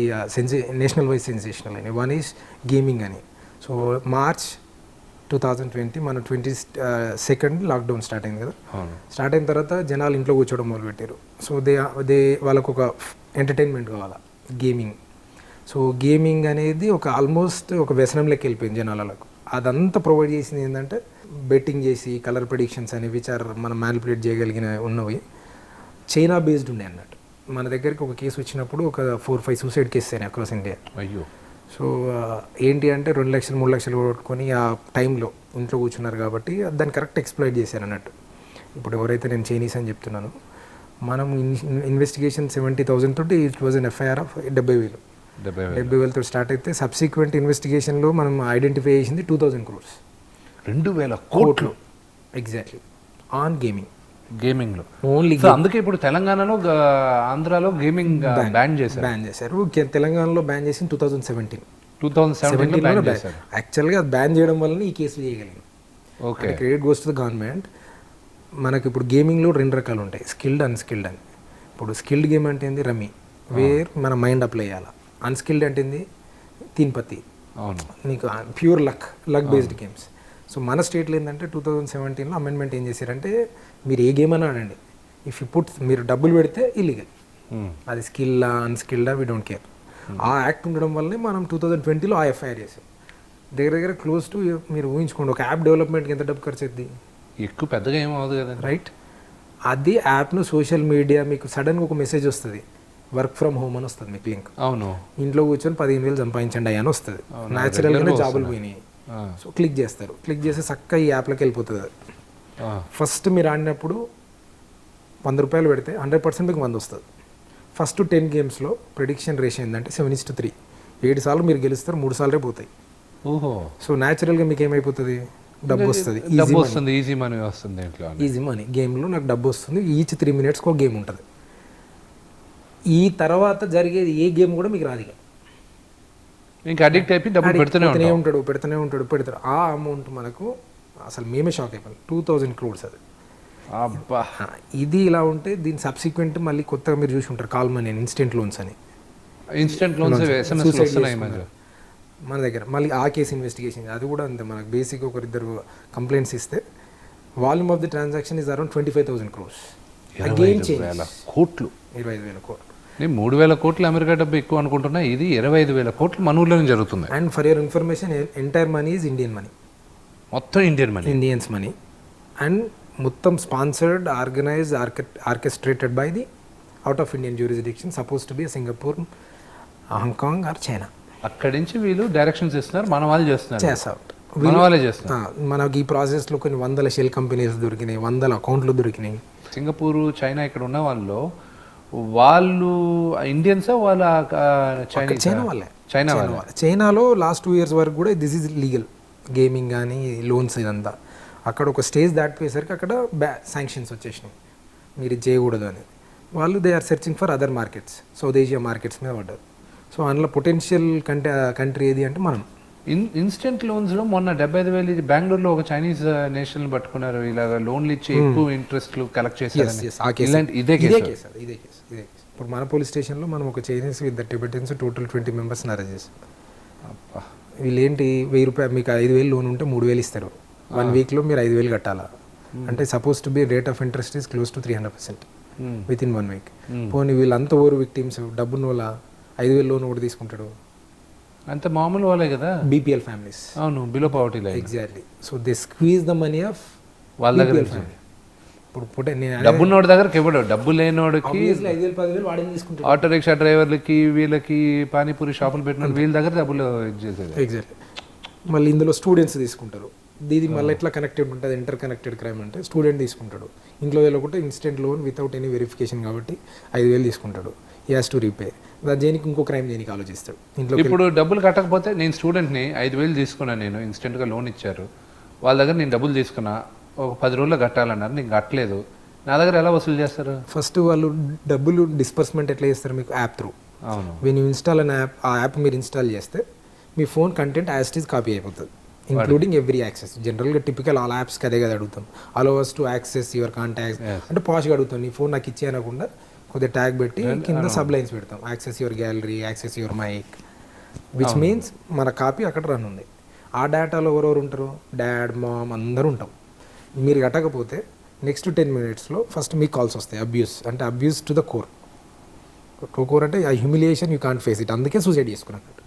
నేషనల్ వైజ్ సెన్సేషనల్ అయినాయి. వన్ ఈజ్ గేమింగ్ అని. సో మార్చ్ 2020 మన 22nd లాక్డౌన్ స్టార్ట్ అయింది కదా. స్టార్ట్ అయిన తర్వాత జనాలు ఇంట్లో కూర్చోవడం మొదలుపెట్టారు. సో దే వాళ్ళకు ఒక ఎంటర్టైన్మెంట్ కావాలా, గేమింగ్. సో గేమింగ్ అనేది ఒక ఆల్మోస్ట్ ఒక వ్యసనంలోకి వెళ్ళిపోయింది జనాలకు. అదంతా ప్రొవైడ్ చేసింది ఏంటంటే బెట్టింగ్ చేసి కలర్ ప్రెడిక్షన్స్ అనేవి విచ్ ఆర్ మనం మ్యానిపులేట్ చేయగలిగిన ఉన్నవి చైనా బేస్డ్ ఉండే అన్నట్టు. మన దగ్గరికి ఒక కేసు వచ్చినప్పుడు ఒక 4-5 సూసైడ్ కేసెస్ అయినాయి అక్రాస్ ఇండియా. అయ్యో. సో ఏంటి అంటే 2 లక్షలు 3 లక్షలు కొట్టుకొని ఆ టైంలో ఇంట్లో కూర్చున్నారు కాబట్టి దాన్ని కరెక్ట్ ఎక్స్ప్లాయిట్ చేశారు అన్నట్టు. ఇప్పుడు ఎవరైతే నేను చైనీస్ అని చెప్తున్నాను, మనం ఇన్వెస్టిగేషన్ 70,000 తోటి it was an FIR of 70,000 start అయితే సబ్సిక్వెంట్ ఇన్వెస్టిగేషన్లో మనం ఐడెంటిఫై చేసింది 2,000 crores. 2,000 కోట్లు ఎగ్జాక్ట్లీ ఆన్ గేమింగ్లో ఓన్లీ. అందుకే ఇప్పుడు తెలంగాణలో ఆంధ్రాలో గేమింగ్ బ్యాన్ చేశారు. తెలంగాణలో బ్యాన్ చేసి 2017 2017 యాక్చువల్గా అది బ్యాన్ చేయడం వల్ల ఈ కేసులు చేయగలిగాం. Okay, credit goes to the government. మనకి ఇప్పుడు గేమింగ్లో 2 రకాలు ఉంటాయి, స్కిల్డ్ అన్స్కిల్డ్ అని. ఇప్పుడు స్కిల్డ్ గేమ్ అంటే ఏంది, రమ్మీ, వేర్ మన మైండ్ అప్లై చేయాలి. అన్స్కిల్డ్ అంటే ఏంది, తీన్పత్తి, అవును, నీకు pure luck based games. So మన స్టేట్లో ఏంటంటే 2017లో అమెండ్మెంట్ ఏం చేశారంటే మీరు ఏ గేమ్ అని ఆడండి, ఇఫ్ యూ పుట్ మీరు డబ్బులు పెడితే ఇల్లీగల్. అది స్కిల్లా అన్స్కిల్డా వీ డోంట్ కేర్. ఆ యాక్ట్ ఉండడం వల్లనే మనం 2020లో ఆ FIR చేసాం. దగ్గర క్లోజ్ టు, మీరు ఊహించుకోండి, ఒక యాప్ డెవలప్మెంట్కి ఎంత డబ్బు ఖర్చు అవుతుంది, ఎక్కువ పెద్దగా ఏం అవ్వదు కదా, రైట్? అది యాప్ను సోషల్ మీడియా మీకు సడన్గా ఒక మెసేజ్ వస్తుంది, వర్క్ ఫ్రమ్ హోమ్ అని వస్తుంది మీకు లింక్. అవును, ఇంట్లో కూర్చొని 15,000 సంపాదించండి అని వస్తుంది. న్యాచురల్గానే జాబులు పోయినాయి. సో క్లిక్ చేస్తారు, క్లిక్ చేస్తే చక్కగా ఈ యాప్లోకి వెళ్ళిపోతుంది. ఫస్ట్ మీరు ఆడినప్పుడు 100 రూపాయలు పెడితే 100% మీకు 100 వస్తుంది. ఫస్ట్ 10 గేమ్స్లో ప్రెడిక్షన్ రేషియో ఏంటంటే 7:3. 7 సార్లు మీరు గెలుస్తారు, 3 సార్లే పోతాయి. ఓహో. సో న్యాచురల్గా మీకు ఏమైపోతుంది, డబ్బు వస్తుంది, ఈజీ మనీ వస్తుంది. ఈజీ మనీ గేమ్లో నాకు డబ్బు వస్తుంది. ఈచ్ 3 minutesకి ఒక గేమ్ ఉంటుంది. ఈ తర్వాత జరిగేది ఏ గేమ్ కూడా మీకు రాదు. ఇంకా అడిక్ట్ అయిపోయి డబ్బులు పెడుతూనే ఉంటాడు. ఆ అమౌంట్ మనకు అసలు మేమే షాక్ అయిపోయాం, 2,000 crores అది. అబ్బా. ఇది ఇలా ఉంటే దీని సబ్సిక్వెంట్ మళ్ళీ కొత్తగా మీరు చూసి ఉంటారు, కాల్ మనీ అని, ఇన్స్టెంట్ లోన్స్ అని. మన దగ్గర మళ్ళీ ఆ కేసు ఇన్వెస్టిగేషన్, అది కూడా అంతే. మనకు బేసిక్ 1-2 కంప్లైంట్స్ ఇస్తే volume of the transaction is around 25,000 crores. Again కోట్లు, 25,000 కోట్లు. నేను 3,000 కోట్లు అమెరికా డబ్బు ఎక్కువ అనుకుంటున్నా, ఇది 25,000 కోట్లు మన ఊర్లోనే జరుగుతుంది. And for your information, entire money is Indian money, మొత్తం ఇండియన్స్ మనీ. అండ్ మొత్తం sponsored, organised, orchestrated by the out of Indian jurisdiction, suppose to be Singapore, Hong Kong are China. అక్కడి నుంచి వీళ్ళు డైరెక్షన్స్ ఇస్తున్నారు, మన వాళ్ళు చేస్తున్నారు. మనకి ఈ ప్రాసెస్లో కొన్ని 100 షెల్ కంపెనీస్ దొరికినాయి, 100 అకౌంట్లు దొరికినాయి. సింగపూర్, చైనా ఇక్కడ ఉన్న వాళ్ళు ఇండియన్సా, వాళ్ళ చైనాలో లాస్ట్ 2 years వరకు కూడా దిస్ ఈజ్ లీగల్, గేమింగ్ కానీ లోన్స్ ఇదంతా. అక్కడ ఒక స్టేజ్ దాటిపోయేసరికి అక్కడ శాంక్షన్స్ వచ్చేసినాయి, మీరు ఇది చేయకూడదు అని. వాళ్ళు they are searching for other markets, South Asia markets మీద పడ్డారు. సో అందులో పొటెన్షియల్ కంట్రీ ఏది అంటే మనం. ఇన్స్టెంట్ లోన్స్ లో మొన్న 75,000 ఇది బెంగళూరులో ఒక చైనీస్ నేషనల్ పట్టుకున్నారు, ఇలాగ లోన్లు ఇచ్చి ఎక్కువ ఇంట్రెస్ట్లు కలెక్ట్ చేశారు. ఇదే కేసు. ఇప్పుడు మన పోలీస్ స్టేషన్లో మనం ఒక చైనీస్ విత్ టిబెటియన్స్ టోటల్ 20 మెంబర్స్ని అరెస్ట్ చేసాం. వీళ్ళు ఏంటి 1,000 రూపాయలు మీకు 5,000 లోన్ ఉంటే 3,000 ఇస్తారు. 1 వీక్లో మీరు 5,000 కట్టాలా. అంటే suppose to be rate of interest is close to 300% with in 1 week. పోనీ వీళ్ళంతా ఓవర్ విక్టిమ్స్ డబ్బున్న వాళ్ళ 5,000 లోన్ ఒకటి తీసుకుంటాడు. అంత మామూలు వాళ్ళే కదా, బీపీఎల్ ఫ్యామిలీస్. అవును, below poverty line. Exactly. So they squeeze the money of వాళ్ళ దగ్గర. ఇప్పుడు నేను డబ్బున్నోడి దగ్గరకి ఇవ్వడు, డబ్బు లేనోడికి 5,000-10,000 వాడిని తీసుకుంటాడు. ఆటో రిక్షా డ్రైవర్లకి, వీళ్ళకి పానీపూరి షాపులు పెట్టిన వీళ్ళ దగ్గర డబ్బులు చేసేది. ఎగ్జాక్ట్లీ. మళ్ళీ ఇందులో స్టూడెంట్స్ తీసుకుంటారు. ఇది మళ్ళీ ఎట్లా కనెక్టెడ్ ఉంటుంది, ఇంటర్ కనెక్టెడ్ క్రైమ్ అంటే స్టూడెంట్ తీసుకుంటాడు. ఇంట్లో వెళ్ళకుంటే instant loan without any verification కాబట్టి 5,000 తీసుకుంటాడు. ఈ హ్యాస్ టు రీపే. దేనికి ఇంకో క్రైమ్ దేనికి ఆలోచిస్తాడు. ఇంట్లో ఇప్పుడు డబ్బులు కట్టకపోతే, నేను స్టూడెంట్ని 5,000 తీసుకున్నాను, నేను ఇన్స్టెంట్గా లోన్ ఇచ్చారు, వాళ్ళ దగ్గర నేను డబ్బులు తీసుకున్నా, ఒక 10 రోజుల్లో కట్టాలన్నారు, నేను కట్టలేదు, నా దగ్గర ఎలా వసూలు చేస్తారు? ఫస్ట్ వాళ్ళు డబ్బులు డిస్పర్స్మెంట్ ఎట్లా చేస్తారు మీకు? App through. అవును. When you install an app, ఆ యాప్ మీరు ఇన్స్టాల్ చేస్తే మీ phone content as it is copy అయిపోతుంది, ఇంక్లూడింగ్ ఎవ్రీ యాక్సెస్. జనరల్గా టిపికల్ ఆల్ యాప్స్కి అదే కదా అడుగుతాం, allow us to access your contacts అంటే పాష్గా అడుగుతాం. నీ ఫోన్ నాకు ఇచ్చే అనకుండా కొద్దిగా ట్యాగ్ పెట్టి కింద సబ్ లైన్స్ పెడతాం, access your gallery, access your mic, which means మన కాపీ అక్కడ రన్ ఉంది. ఆ డేటాలో ఎవరెవరు ఉంటారు? డాడ్, మామ్ అందరూ ఉంటాం. మీరు కట్టకపోతే నెక్స్ట్ 10 minutesలో ఫస్ట్ మీకు కాల్స్ వస్తాయి. అబ్యూస్ అంటే abuse to the core. Core అంటే ఆ humiliation you can't face it, అందుకే సూసైడ్ చేసుకున్నట్టు.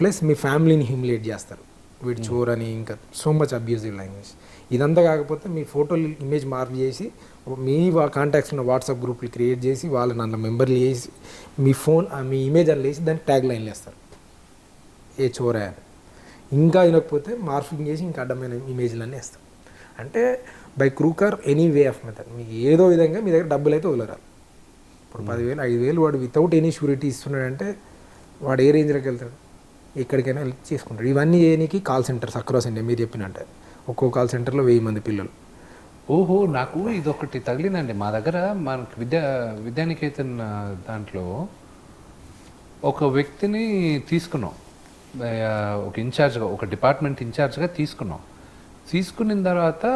ప్లస్ మీ ఫ్యామిలీని హ్యూమిలియేట్ చేస్తారు, వీడు చోర్ అని, ఇంకా సో మచ్ అబ్యూజివ్ లాంగ్వేజ్. ఇదంతా కాకపోతే మీ ఫోటోలు ఇమేజ్ మార్క్ చేసి మీ కాంటాక్ట్స్ ఉన్న వాట్సాప్ గ్రూప్లు క్రియేట్ చేసి వాళ్ళని అందులో మెంబర్లు చేసి మీ ఫోన్ మీ ఇమేజ్ అని వేసి దానికి ట్యాగ్ లైన్లు వేస్తారు, ఏ చోరా అని. ఇంకా వినకపోతే మార్ఫింగ్ చేసి ఇంకా అడ్డమైన ఇమేజ్లన్నీ వేస్తారు. అంటే by crook or any way of method మీకు ఏదో విధంగా మీ దగ్గర డబ్బులు అయితే వదలరాలి. ఇప్పుడు 10,000 5,000 వాడు వితౌట్ ఎనీ షూరిటీ ఇస్తున్నాడంటే వాడు ఏ రేంజ్లోకి వెళ్తాడు? ఎక్కడికైనా వెళ్ళి చేసుకుంటాడు. ఇవన్నీ చేయడానికి కాల్ సెంటర్స్ అక్రాస్ ఇండియా మీరు చెప్పినట్టే ఒక్కో కాల్ సెంటర్లో 1000 మంది పిల్లలు. ఓహో, నాకు ఇదొకటి తగిలిందండి. మా దగ్గర మనకి విద్యానికేతన్ దాంట్లో ఒక వ్యక్తిని తీసుకున్నాం, ఒక ఇన్ఛార్జ్గా, ఒక డిపార్ట్మెంట్ ఇన్ఛార్జ్గా తీసుకున్నాం. తీసుకున్న తర్వాత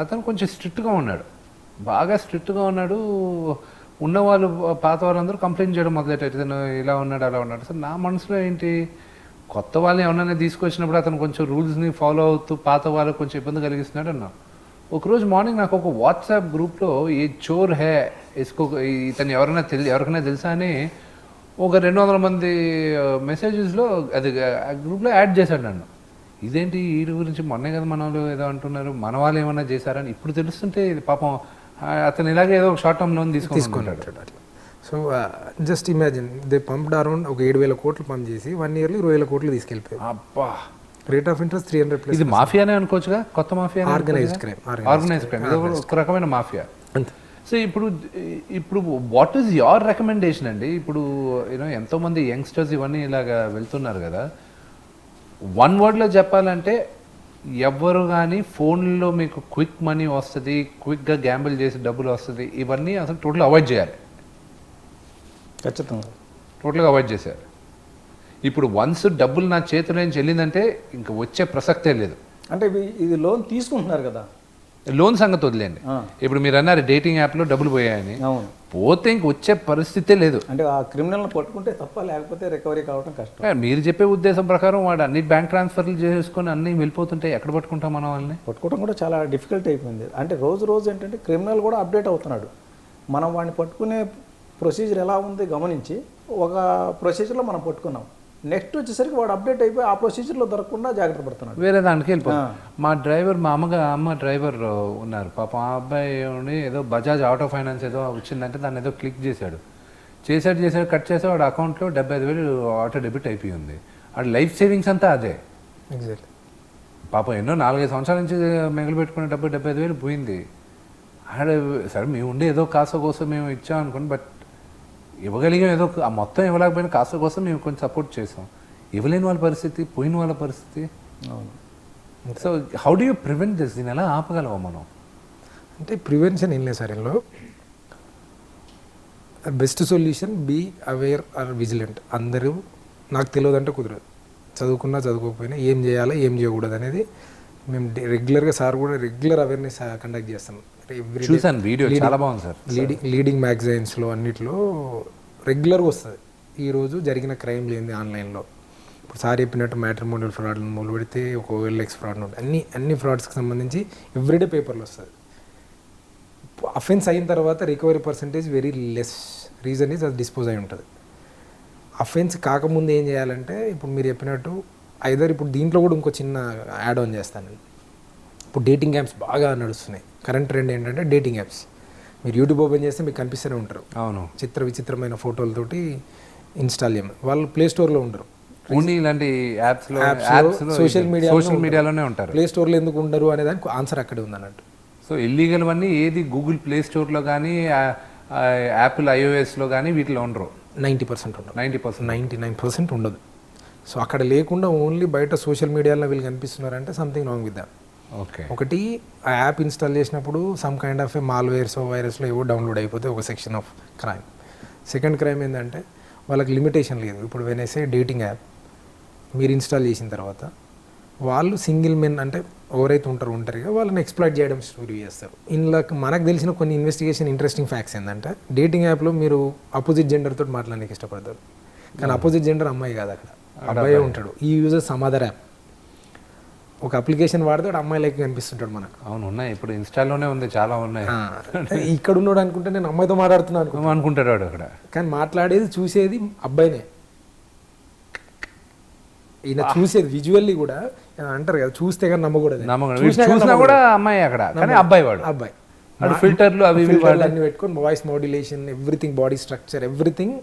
అతను కొంచెం స్ట్రిక్ట్గా ఉన్నాడు, బాగా స్ట్రిక్ట్గా ఉన్నాడు. ఉన్నవాళ్ళు పాత వాళ్ళందరూ కంప్లైంట్ చేయడం మొదలెట్టారు, ఇతను ఇలా ఉన్నాడు అలా ఉన్నాడు. సార్ నా మనసులో ఏంటి, కొత్త వాళ్ళని ఎవరైనా తీసుకొచ్చినప్పుడు అతను కొంచెం రూల్స్ని ఫాలో అవుతూ పాత వాళ్ళకి కొంచెం ఇబ్బంది కలిగిస్తున్నాడు అన్నా. ఒకరోజు మార్నింగ్ నాకు ఒక వాట్సాప్ గ్రూప్లో ఈ చోర్ హే ఇసుకో, ఇతను ఎవరికైనా తెలుసా అని ఒక 200 మంది మెసేజెస్లో అది గ్రూప్లో యాడ్ చేశాడు నన్ను. ఇదేంటి వీడి గురించి మొన్నే కదా మన వాళ్ళు ఏదో అంటున్నారు, మన వాళ్ళు ఏమన్నా చేశారని ఇప్పుడు తెలుస్తుంటే పాపం అతను ఇలాగే ఏదో ఒక షార్ట్ టర్మ్ లోన్ తీసుకుంటాడు. So just imagine they pumped around ఒక 7,000 కోట్లు పంప్ చేసి 1 yearలో 20,000 కోట్లు తీసుకెళ్ళిపోయారు. అబ్బా, రేట్ ఆఫ్ ఇంట్రెస్ట్ 300+. ఇది మాఫియానే అనుకోవచ్చుగా, కొత్త మాఫియా, ఆర్గనైజ్డ్ క్రైమ్. ఇది ఒక రకమైన మాఫియా. సో ఇప్పుడు వాట్ ఈస్ యువర్ రికమెండేషన్ అండి? ఇప్పుడు ఎంతోమంది యంగ్స్టర్స్ ఇవన్నీ ఇలాగా వెళ్తున్నారు కదా, 1 wordలో చెప్పాలంటే ఎవ్వరు కానీ ఫోన్లో మీకు క్విక్ మనీ వస్తుంది, క్విక్గా గ్యాంబుల్ చేసి డబ్బులు వస్తుంది, ఇవన్నీ అసలు టోటల్ అవాయిడ్ చేయాలి. ఖచ్చితంగా టోటల్గా అవాయిడ్ చేశారు. ఇప్పుడు వన్స్ డబ్బులు నా చేతిలో నుంచి వెళ్ళిందంటే ఇంకా వచ్చే ప్రసక్తే లేదు. అంటే ఇది లోన్ తీసుకుంటున్నారు కదా, లోన్ సంగతి వదిలేండి. ఇప్పుడు మీరు అన్నారు డేటింగ్ యాప్లో డబ్బులు పోయాయని, అవును, పోతే ఇంక వచ్చే పరిస్థితే లేదు. అంటే ఆ క్రిమినల్ని పట్టుకుంటే తప్ప, లేకపోతే రికవరీ కావడం కష్టం. మీరు చెప్పే ఉద్దేశం ప్రకారం వాడు అన్ని బ్యాంక్ ట్రాన్స్ఫర్లు చేసుకొని అన్ని వెళ్ళిపోతుంటే ఎక్కడ పట్టుకుంటాం మనం వాళ్ళని? పట్టుకోవడం కూడా చాలా డిఫికల్ట్ అయిపోయింది. అంటే రోజు ఏంటంటే క్రిమినల్ కూడా అప్డేట్ అవుతున్నాడు. మనం వాడిని పట్టుకునే ప్రొసీజర్ ఎలా ఉంది గమనించి ఒక ప్రొసీజర్లో మనం పట్టుకున్నాం, నెక్స్ట్ వచ్చేసరికి వాడు అప్డేట్ అయిపోయి ఆ ప్రొసీజర్లో దొరకకుండా జాగ్రత్త పడుతున్నాడు, వేరే దానికి వెళ్ళిపోతాం. మా డ్రైవర్, మా అమ్మ డ్రైవర్ ఉన్నారు పాపం, ఆ అబ్బాయి ఏదో బజాజ్ ఆటో ఫైనాన్స్ ఏదో వచ్చిందంటే దాన్ని ఏదో క్లిక్ చేశాడు, కట్ చేసి వాడు అకౌంట్లో 75,000 ఆటో డెబిట్ అయిపోయింది. వాడు లైఫ్ సేవింగ్స్ అంతా అదే. ఎగ్జాక్ట్లీ. పాపం ఎన్నో 4-5 సంవత్సరాల నుంచి మిగిలి పెట్టుకునే డబ్బు 75,000 పోయింది. సరే మేము ఉండే ఏదో కాస్త కోసం మేము ఇచ్చాం అనుకోండి, బట్ ఇవ్వగలిగాం, ఏదో ఆ మొత్తం ఇవ్వలేకపోయినా కాస్త కోసం మేము కొంచెం సపోర్ట్ చేసాం. ఇవ్వలేని వాళ్ళ పరిస్థితి, పోయిన వాళ్ళ పరిస్థితి. అవును. So how do you prevent this? దీన్ని ఎలా ఆపగలవా మనం? అంటే ప్రివెన్షన్ ఏం లేదు సార్ ఇందులో. Best solution be aware or vigilant. అందరూ నాకు తెలియదంటే కుదరదు, చదువుకున్నా చదువుకోకపోయినా ఏం చేయాలో ఏం చేయకూడదు అనేది మేము రెగ్యులర్గా సార్ కూడా రెగ్యులర్ అవేర్నెస్ కండక్ట్ చేస్తాం. చూసాను వీడియో, చాలా బాగుంది సార్. లీడింగ్ మ్యాగజైన్స్లో అన్నిట్లో రెగ్యులర్గా వస్తుంది ఈరోజు జరిగిన క్రైమ్ లేనిది ఆన్లైన్లో. ఇప్పుడు సార్ చెప్పినట్టు మ్యాట్రిమోనియల్ ఫ్రాడ్లను మొదలు పెడితే ఒక OLX ఫ్రాడ్ ఉంటుంది, అన్ని ఫ్రాడ్స్కి సంబంధించి ఎవ్రీడే పేపర్లు వస్తుంది. అఫెన్స్ అయిన తర్వాత recovery percentage very less. Reason is అది డిస్పోజ్ అయి ఉంటుంది. అఫెన్స్ కాకముందు ఏం చేయాలంటే ఇప్పుడు మీరు చెప్పినట్టు ఐదర్ ఇప్పుడు దీంట్లో కూడా ఇంకో చిన్న యాడ్ ఆన్ చేస్తాను. ఇప్పుడు డేటింగ్ యాప్స్ బాగా నడుస్తున్నాయి. కరెంట్ ట్రెండ్ ఏంటంటే డేటింగ్ యాప్స్. మీరు యూట్యూబ్ ఓపెన్ చేస్తే మీకు కనిపిస్తూనే ఉంటారు. అవును, విచిత్రమైన ఫోటోలతోటి ఇన్స్టాల్ చేయమని. వాళ్ళు ప్లే స్టోర్లో ఉండరు, ఓన్లీ ఇలాంటి సోషల్ మీడియాలోనే ఉంటారు. ప్లే స్టోర్లో ఎందుకు ఉండరు అనే దానికి ఆన్సర్ అక్కడే ఉంది అన్నట్టు. సో ఇల్లీగల్ అన్నీ ఏది గూగుల్ ప్లే స్టోర్లో కానీ యాపిల్ iOSలో కానీ వీటిలో ఉండరు. 90% ఉండదు, 99% ఉండదు. సో అక్కడ లేకుండా ఓన్లీ బయట సోషల్ మీడియాలో వీళ్ళు కనిపిస్తున్నారంటే something wrong with that. Okay, ఒకటి ఆ యాప్ ఇన్స్టాల్ చేసినప్పుడు సమ్ కైండ్ ఆఫ్ మాల్వేర్స్ వైరస్లో ఏవో డౌన్లోడ్ అయిపోతే ఒక section of crime. Second crime ఏంటంటే వాళ్ళకి లిమిటేషన్ లేదు. ఇప్పుడు వెనేసే డేటింగ్ యాప్ మీరు ఇన్స్టాల్ చేసిన తర్వాత వాళ్ళు సింగిల్ మెన్ అంటే ఎవరైతే ఉంటారో వాళ్ళని ఎక్స్ప్లాయిట్ చేయడం స్టోరీ చేస్తారు. ఇందులో మనకు తెలిసిన కొన్ని ఇన్వెస్టిగేషన్ ఇంట్రెస్టింగ్ ఫ్యాక్ట్స్ ఏంటంటే డేటింగ్ యాప్లో మీరు అపోజిట్ జెండర్ తోటి మాట్లాడడానికి ఇష్టపడతారు, కానీ అపోజిట్ జెండర్ అమ్మాయి కాదు, అక్కడ అబ్బాయి ఉంటాడు. ఈ యూజర్ సమ్ అదర్ యాప్ ఒక అప్లికేషన్ వాడితే అమ్మాయి లైక్ కనిపిస్తుంటాడు మనకు. అవును, ఉన్నాయి. ఇప్పుడు ఇన్స్టాల్లోనే ఉంది, చాలా ఉన్నాయి. ఇక్కడ ఉన్నాడు అనుకుంటే నేను అమ్మాయితో మాట్లాడుతున్నాను అనుకుంటాడు వాడు అక్కడ, కానీ మాట్లాడేది చూసేది అబ్బాయినే. ఈయన చూసేది విజువల్లీ కూడా అంటారు కదా, చూస్తే కానీ నమ్మకూడదు. చూసినా కూడా అమ్మాయి అక్కడ, కానీ అబ్బాయి వాడు. అబ్బాయి ఫిల్టర్లు అవి అన్ని పెట్టుకొని voice modulation everything, body structure everything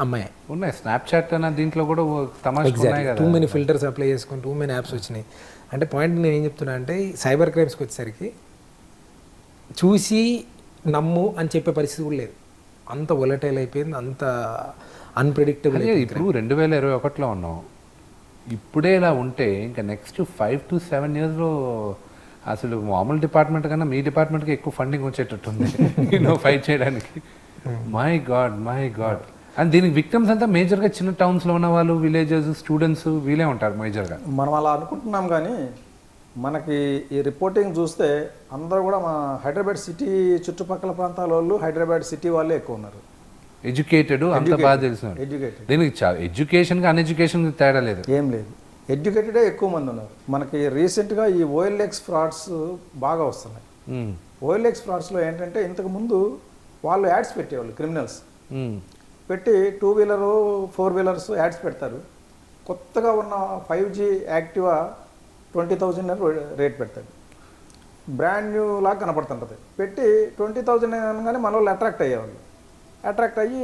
అమ్మాయి ఉన్నాయి. స్నాప్చాట్ అన్న దీంట్లో కూడా తమాషా టూ మెనీ ఫిల్టర్స్ అప్లై చేసుకుని టూ మెనీ యాప్స్ వచ్చినాయి. అంటే పాయింట్ నేను ఏం చెప్తున్నా అంటే సైబర్ క్రైమ్స్కి వచ్చేసరికి చూసి నమ్ము అని చెప్పే పరిస్థితి కూడా లేదు. అంత వొలటైల్ అయిపోయింది, అంత అన్ప్రెడిక్టబుల్. ఇప్పుడు 2021లో ఉన్నాం. ఇప్పుడే ఇలా ఉంటే ఇంకా నెక్స్ట్ 5 to 7 yearsలో అసలు మామూలు డిపార్ట్మెంట్ కన్నా మీ డిపార్ట్మెంట్కి ఎక్కువ ఫండింగ్ వచ్చేటట్టుంది ఫైట్ చేయడానికి. My God. అండ్ దీనికి విక్టిమ్స్ అంతా మేజర్గా చిన్న టౌన్స్లో ఉన్న వాళ్ళు, విలేజెస్, స్టూడెంట్స్ వీళ్ళే ఉంటారు మేజర్గా. మనం అలా అనుకుంటున్నాం, కానీ మనకి ఈ రిపోర్టింగ్ చూస్తే అందరూ కూడా మా హైదరాబాద్ సిటీ చుట్టుపక్కల ప్రాంతాల వాళ్ళు హైదరాబాద్ సిటీ వాళ్ళే ఎక్కువ ఉన్నారు. ఎడ్యుకేటెడ్, అంత బాగా తెలిసిన. దీనికి ఎడ్యుకేషన్కి అన్ఎడ్యుకేషన్కి తేడా లేదు, ఏం లేదు. ఎడ్యుకేటెడే ఎక్కువ మంది ఉన్నారు. మనకి రీసెంట్గా ఈ OLX ఫ్రాడ్స్ బాగా వస్తున్నాయి. OLX ఫ్రాడ్స్లో ఏంటంటే ఇంతకుముందు వాళ్ళు యాడ్స్ పెట్టేవాళ్ళు, క్రిమినల్స్ పెట్టి 2-wheeler 4-wheelers యాడ్స్ పెడతారు. కొత్తగా ఉన్న 5G యాక్టివా 20,000 అని రేట్ పెడతాడు. బ్రాండ్ న్యూ లాగా కనపడుతుంటుంది. పెట్టి 20,000 అనగానే మన వాళ్ళు అట్రాక్ట్ అయ్యేవాళ్ళు. అట్రాక్ట్ అయ్యి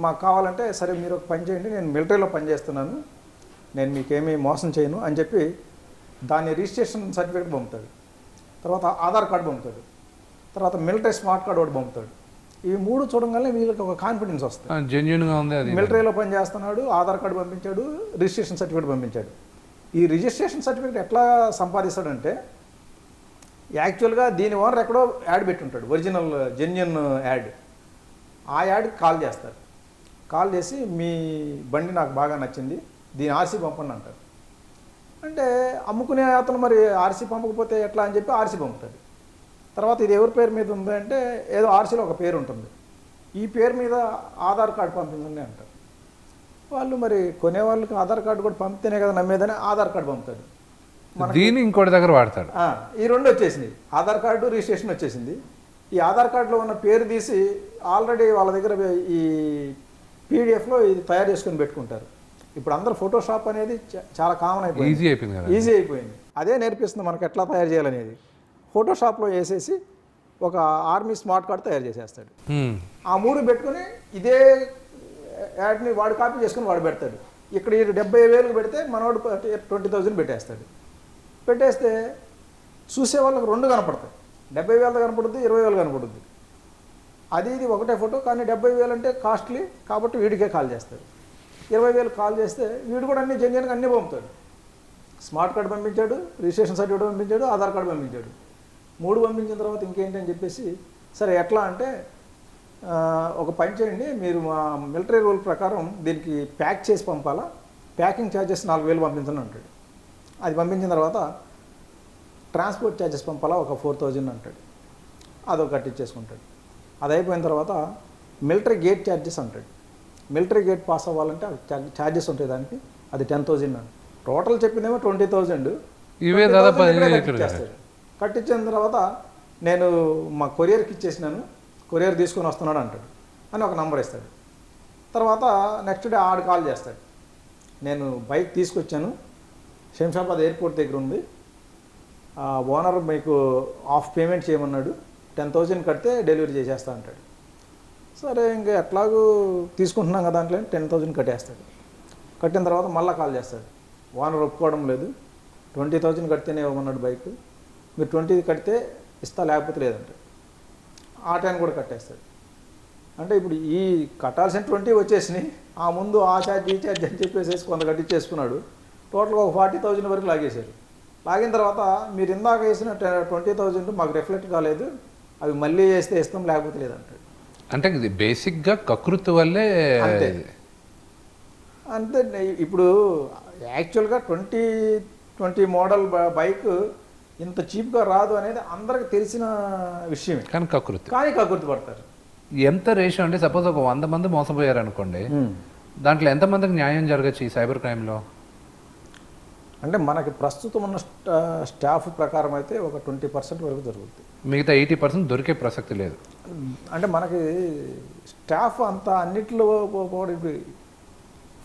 మాకు కావాలంటే సరే మీరు ఒక పని చేయండి, నేను మిలిటరీలో పనిచేస్తున్నాను, నేను మీకేమీ మోసం చేయను అని చెప్పి దాని రిజిస్ట్రేషన్ సర్టిఫికేట్ పంపుతాడు. తర్వాత ఆధార్ కార్డు పంపుతాడు. తర్వాత మిలిటరీ స్మార్ట్ కార్డు ఒకటి పంపుతాడు. ఇవి 3 చూడగానే వీళ్ళకి ఒక కాన్ఫిడెన్స్ వస్తుంది, జెన్యూన్గా ఉంది, అది మిలిటరీలో పనిచేస్తున్నాడు, ఆధార్ కార్డు పంపించాడు, రిజిస్ట్రేషన్ సర్టిఫికేట్ పంపించాడు. ఈ రిజిస్ట్రేషన్ సర్టిఫికేట్ ఎట్లా సంపాదిస్తాడంటే యాక్చువల్గా దీని ఓనర్ ఎక్కడో యాడ్ పెట్టుంటాడు, ఒరిజినల్ జెన్యూన్ యాడ్. ఆ యాడ్కి కాల్ చేస్తారు. కాల్ చేసి మీ బండి నాకు బాగా నచ్చింది, దీని RC పంపండి అంటారు. అంటే అమ్ముకునే అతను మరి RC పంపకపోతే ఎట్లా అని చెప్పి RC పంపుతాడు. తర్వాత ఇది ఎవరి పేరు మీద ఉంది అంటే ఏదో RCలో ఒక పేరు ఉంటుంది, ఈ పేరు మీద ఆధార్ కార్డు పంపించండి అంటారు. వాళ్ళు మరి కొనేవాళ్ళకి ఆధార్ కార్డు కూడా పంపితేనే కదా నమ్మేదని ఆధార్ కార్డు పంపుతాడు. దీన్ని ఇంకోటి దగ్గర వాడతాడు. ఈ 2 వచ్చేసింది, ఆధార్ కార్డు రిజిస్ట్రేషన్ వచ్చేసింది. ఈ ఆధార్ కార్డులో ఉన్న పేరు తీసి ఆల్రెడీ వాళ్ళ దగ్గర ఈ PDFలో ఇది తయారు చేసుకొని పెట్టుకుంటారు. ఇప్పుడు అందరూ ఫోటోషాప్ అనేది చాలా కామన్ అయిపోయింది, ఈజీ అయిపోయింది. అదే నేర్పిస్తుంది మనకు ఎట్లా తయారు చేయాలనేది. ఫోటోషాప్లో వేసేసి ఒక ఆర్మీ స్మార్ట్ కార్డ్ తయారు చేసేస్తాడు. ఆ 3 పెట్టుకుని ఇదే యాడ్ని వాడు కాపీ చేసుకుని వాడు పెడతాడు. ఇక్కడ 70,000 పెడితే మనవాడు 20,000 పెట్టేస్తాడు. పెట్టేస్తే చూసే వాళ్ళకి 2 కనపడతాయి, 70,000 కనపడుద్ది, 20,000 కనపడుద్ది. అది ఇది ఒకటే ఫోటో, కానీ 70,000 అంటే కాస్ట్లీ కాబట్టి వీడికే కాల్ చేస్తాడు. 20,000 కాల్ చేస్తే వీడు కూడా అన్ని జెన్యూన్గా అన్నీ పంపుతాడు. స్మార్ట్ కార్డు పంపించాడు, రిజిస్ట్రేషన్ సర్టిఫికేట్ పంపించాడు, ఆధార్ కార్డు పంపించాడు. 3 పంపించిన తర్వాత ఇంకేంటి అని చెప్పేసి సరే ఎట్లా అంటే ఒక పని చేయండి, మీరు మా మిలిటరీ రూల్ ప్రకారం దీనికి ప్యాక్ చేసి పంపాలా, ప్యాకింగ్ ఛార్జెస్ 4,000 పంపించండి అంటాడు. అది పంపించిన తర్వాత ట్రాన్స్పోర్ట్ ఛార్జెస్ పంపాలా ఒక 4,000 అంటాడు. అదొక కట్టించేసుకుంటాడు. అది అయిపోయిన తర్వాత మిలిటరీ గేట్ ఛార్జెస్ అంటాడు. మిలిటరీ గేట్ పాస్ అవ్వాలంటే ఛార్జెస్ ఉంటాయి దానికి, అది 10,000 అండి. టోటల్ చెప్పిందేమో 20,000. ఇవే దాదాపు కట్టించేస్తాడు. కట్టించిన తర్వాత నేను మా కొరియర్కి ఇచ్చేసినాను, కొరియర్ తీసుకొని వస్తున్నాడు అంటాడు అని ఒక నంబర్ ఇస్తాడు. తర్వాత నెక్స్ట్ డే ఆడు కాల్ చేస్తాడు, నేను బైక్ తీసుకొచ్చాను, శంషాబాద్ ఎయిర్పోర్ట్ దగ్గర ఉంది, ఓనర్ మీకు హాఫ్ పేమెంట్ చేయమన్నాడు, 10,000 కడితే డెలివరీ చేసేస్తా అంటాడు. సరే ఇంకా ఎట్లాగూ తీసుకుంటున్నాం కదా దాంట్లో 10,000 కట్టేస్తాడు. కట్టిన తర్వాత మళ్ళీ కాల్ చేస్తాడు, ఓనర్ ఒప్పుకోవడం లేదు, 20,000 కడితేనే ఇవ్వమన్నాడు బైక్, మీరు 20 కడితే ఇస్తా లేకపోతే లేదంటే ఆ టైం కూడా కట్టేస్తాడు. అంటే ఇప్పుడు ఈ కట్టాల్సిన 20 వచ్చేసినాయి, ఆ ముందు ఆ ఛార్జ్ ఈ ఛార్జ్ అని చెప్పేసి కొంత కట్టించేసుకున్నాడు. టోటల్గా ఒక 40,000 వరకు లాగేశారు. లాగిన తర్వాత మీరు ఇందాక వేసిన 20,000 మాకు రిఫ్లెక్ట్ కాలేదు, అవి మళ్ళీ వేస్తే ఇస్తాం లేకపోతే లేదంటాడు. అంటే ఇది బేసిక్గా కకృతి వల్లే. అంతే. ఇప్పుడు యాక్చువల్గా 2020 మోడల్ బైక్ ఇంత చీప్గా రాదు అనేది అందరికి తెలిసిన విషయమే, కానీ కకృతి పడతారు. ఎంత రేషియో అంటే సపోజ్ ఒక 100 మంది మోసపోయారు అనుకోండి, దాంట్లో ఎంతమందికి న్యాయం జరగచ్చు ఈ సైబర్ క్రైమ్లో? అంటే మనకి ప్రస్తుతం ఉన్న స్టాఫ్ ప్రకారం అయితే ఒక 20% వరకు జరుగుతుంది. మిగతా 80% దొరికే ప్రసక్తి లేదు. అంటే మనకి స్టాఫ్ అంతా అన్నిట్లో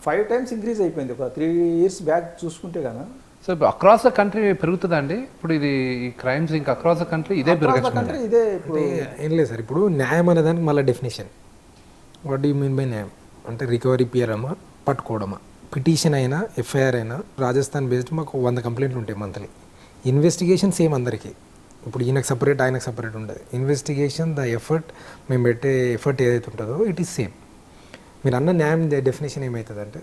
5 times ఇంక్రీజ్ అయిపోయింది ఒక 3 years బ్యాక్ చూసుకుంటే కదా. సో అక్రాస్ ద కంట్రీ పెరుగుతుందండి ఇప్పుడు ఇది, ఈ క్రైమ్స్ ఇంకా అక్రాస్ ద కంట్రీ ఇదే పెరగచ్చు. ఇదే ఇప్పుడు ఏం లేదు సార్, ఇప్పుడు న్యాయం అనే దానికి మళ్ళీ definition. What do mean by న్యాయం అంటే రికవరీ పియరమా, పట్టుకోవడమా? పిటిషన్ అయినా ఎఫ్ఐఆర్ అయినా రాజస్థాన్ బేస్డ్ మాకు 100 కంప్లైంట్లు ఉంటాయి మంత్లీ. ఇన్వెస్టిగేషన్ సేమ్ అందరికీ. ఇప్పుడు ఈయనకు సపరేట్ ఆయనకు సపరేట్ ఉండదు. ఇన్వెస్టిగేషన్ ద ఎఫర్ట్, మేము పెట్టే ఎఫర్ట్ ఏదైతే ఉంటుందో ఇట్ ఈస్ సేమ్. మీరు అన్న న్యాయం డెఫినేషన్ ఏమవుతుంది అంటే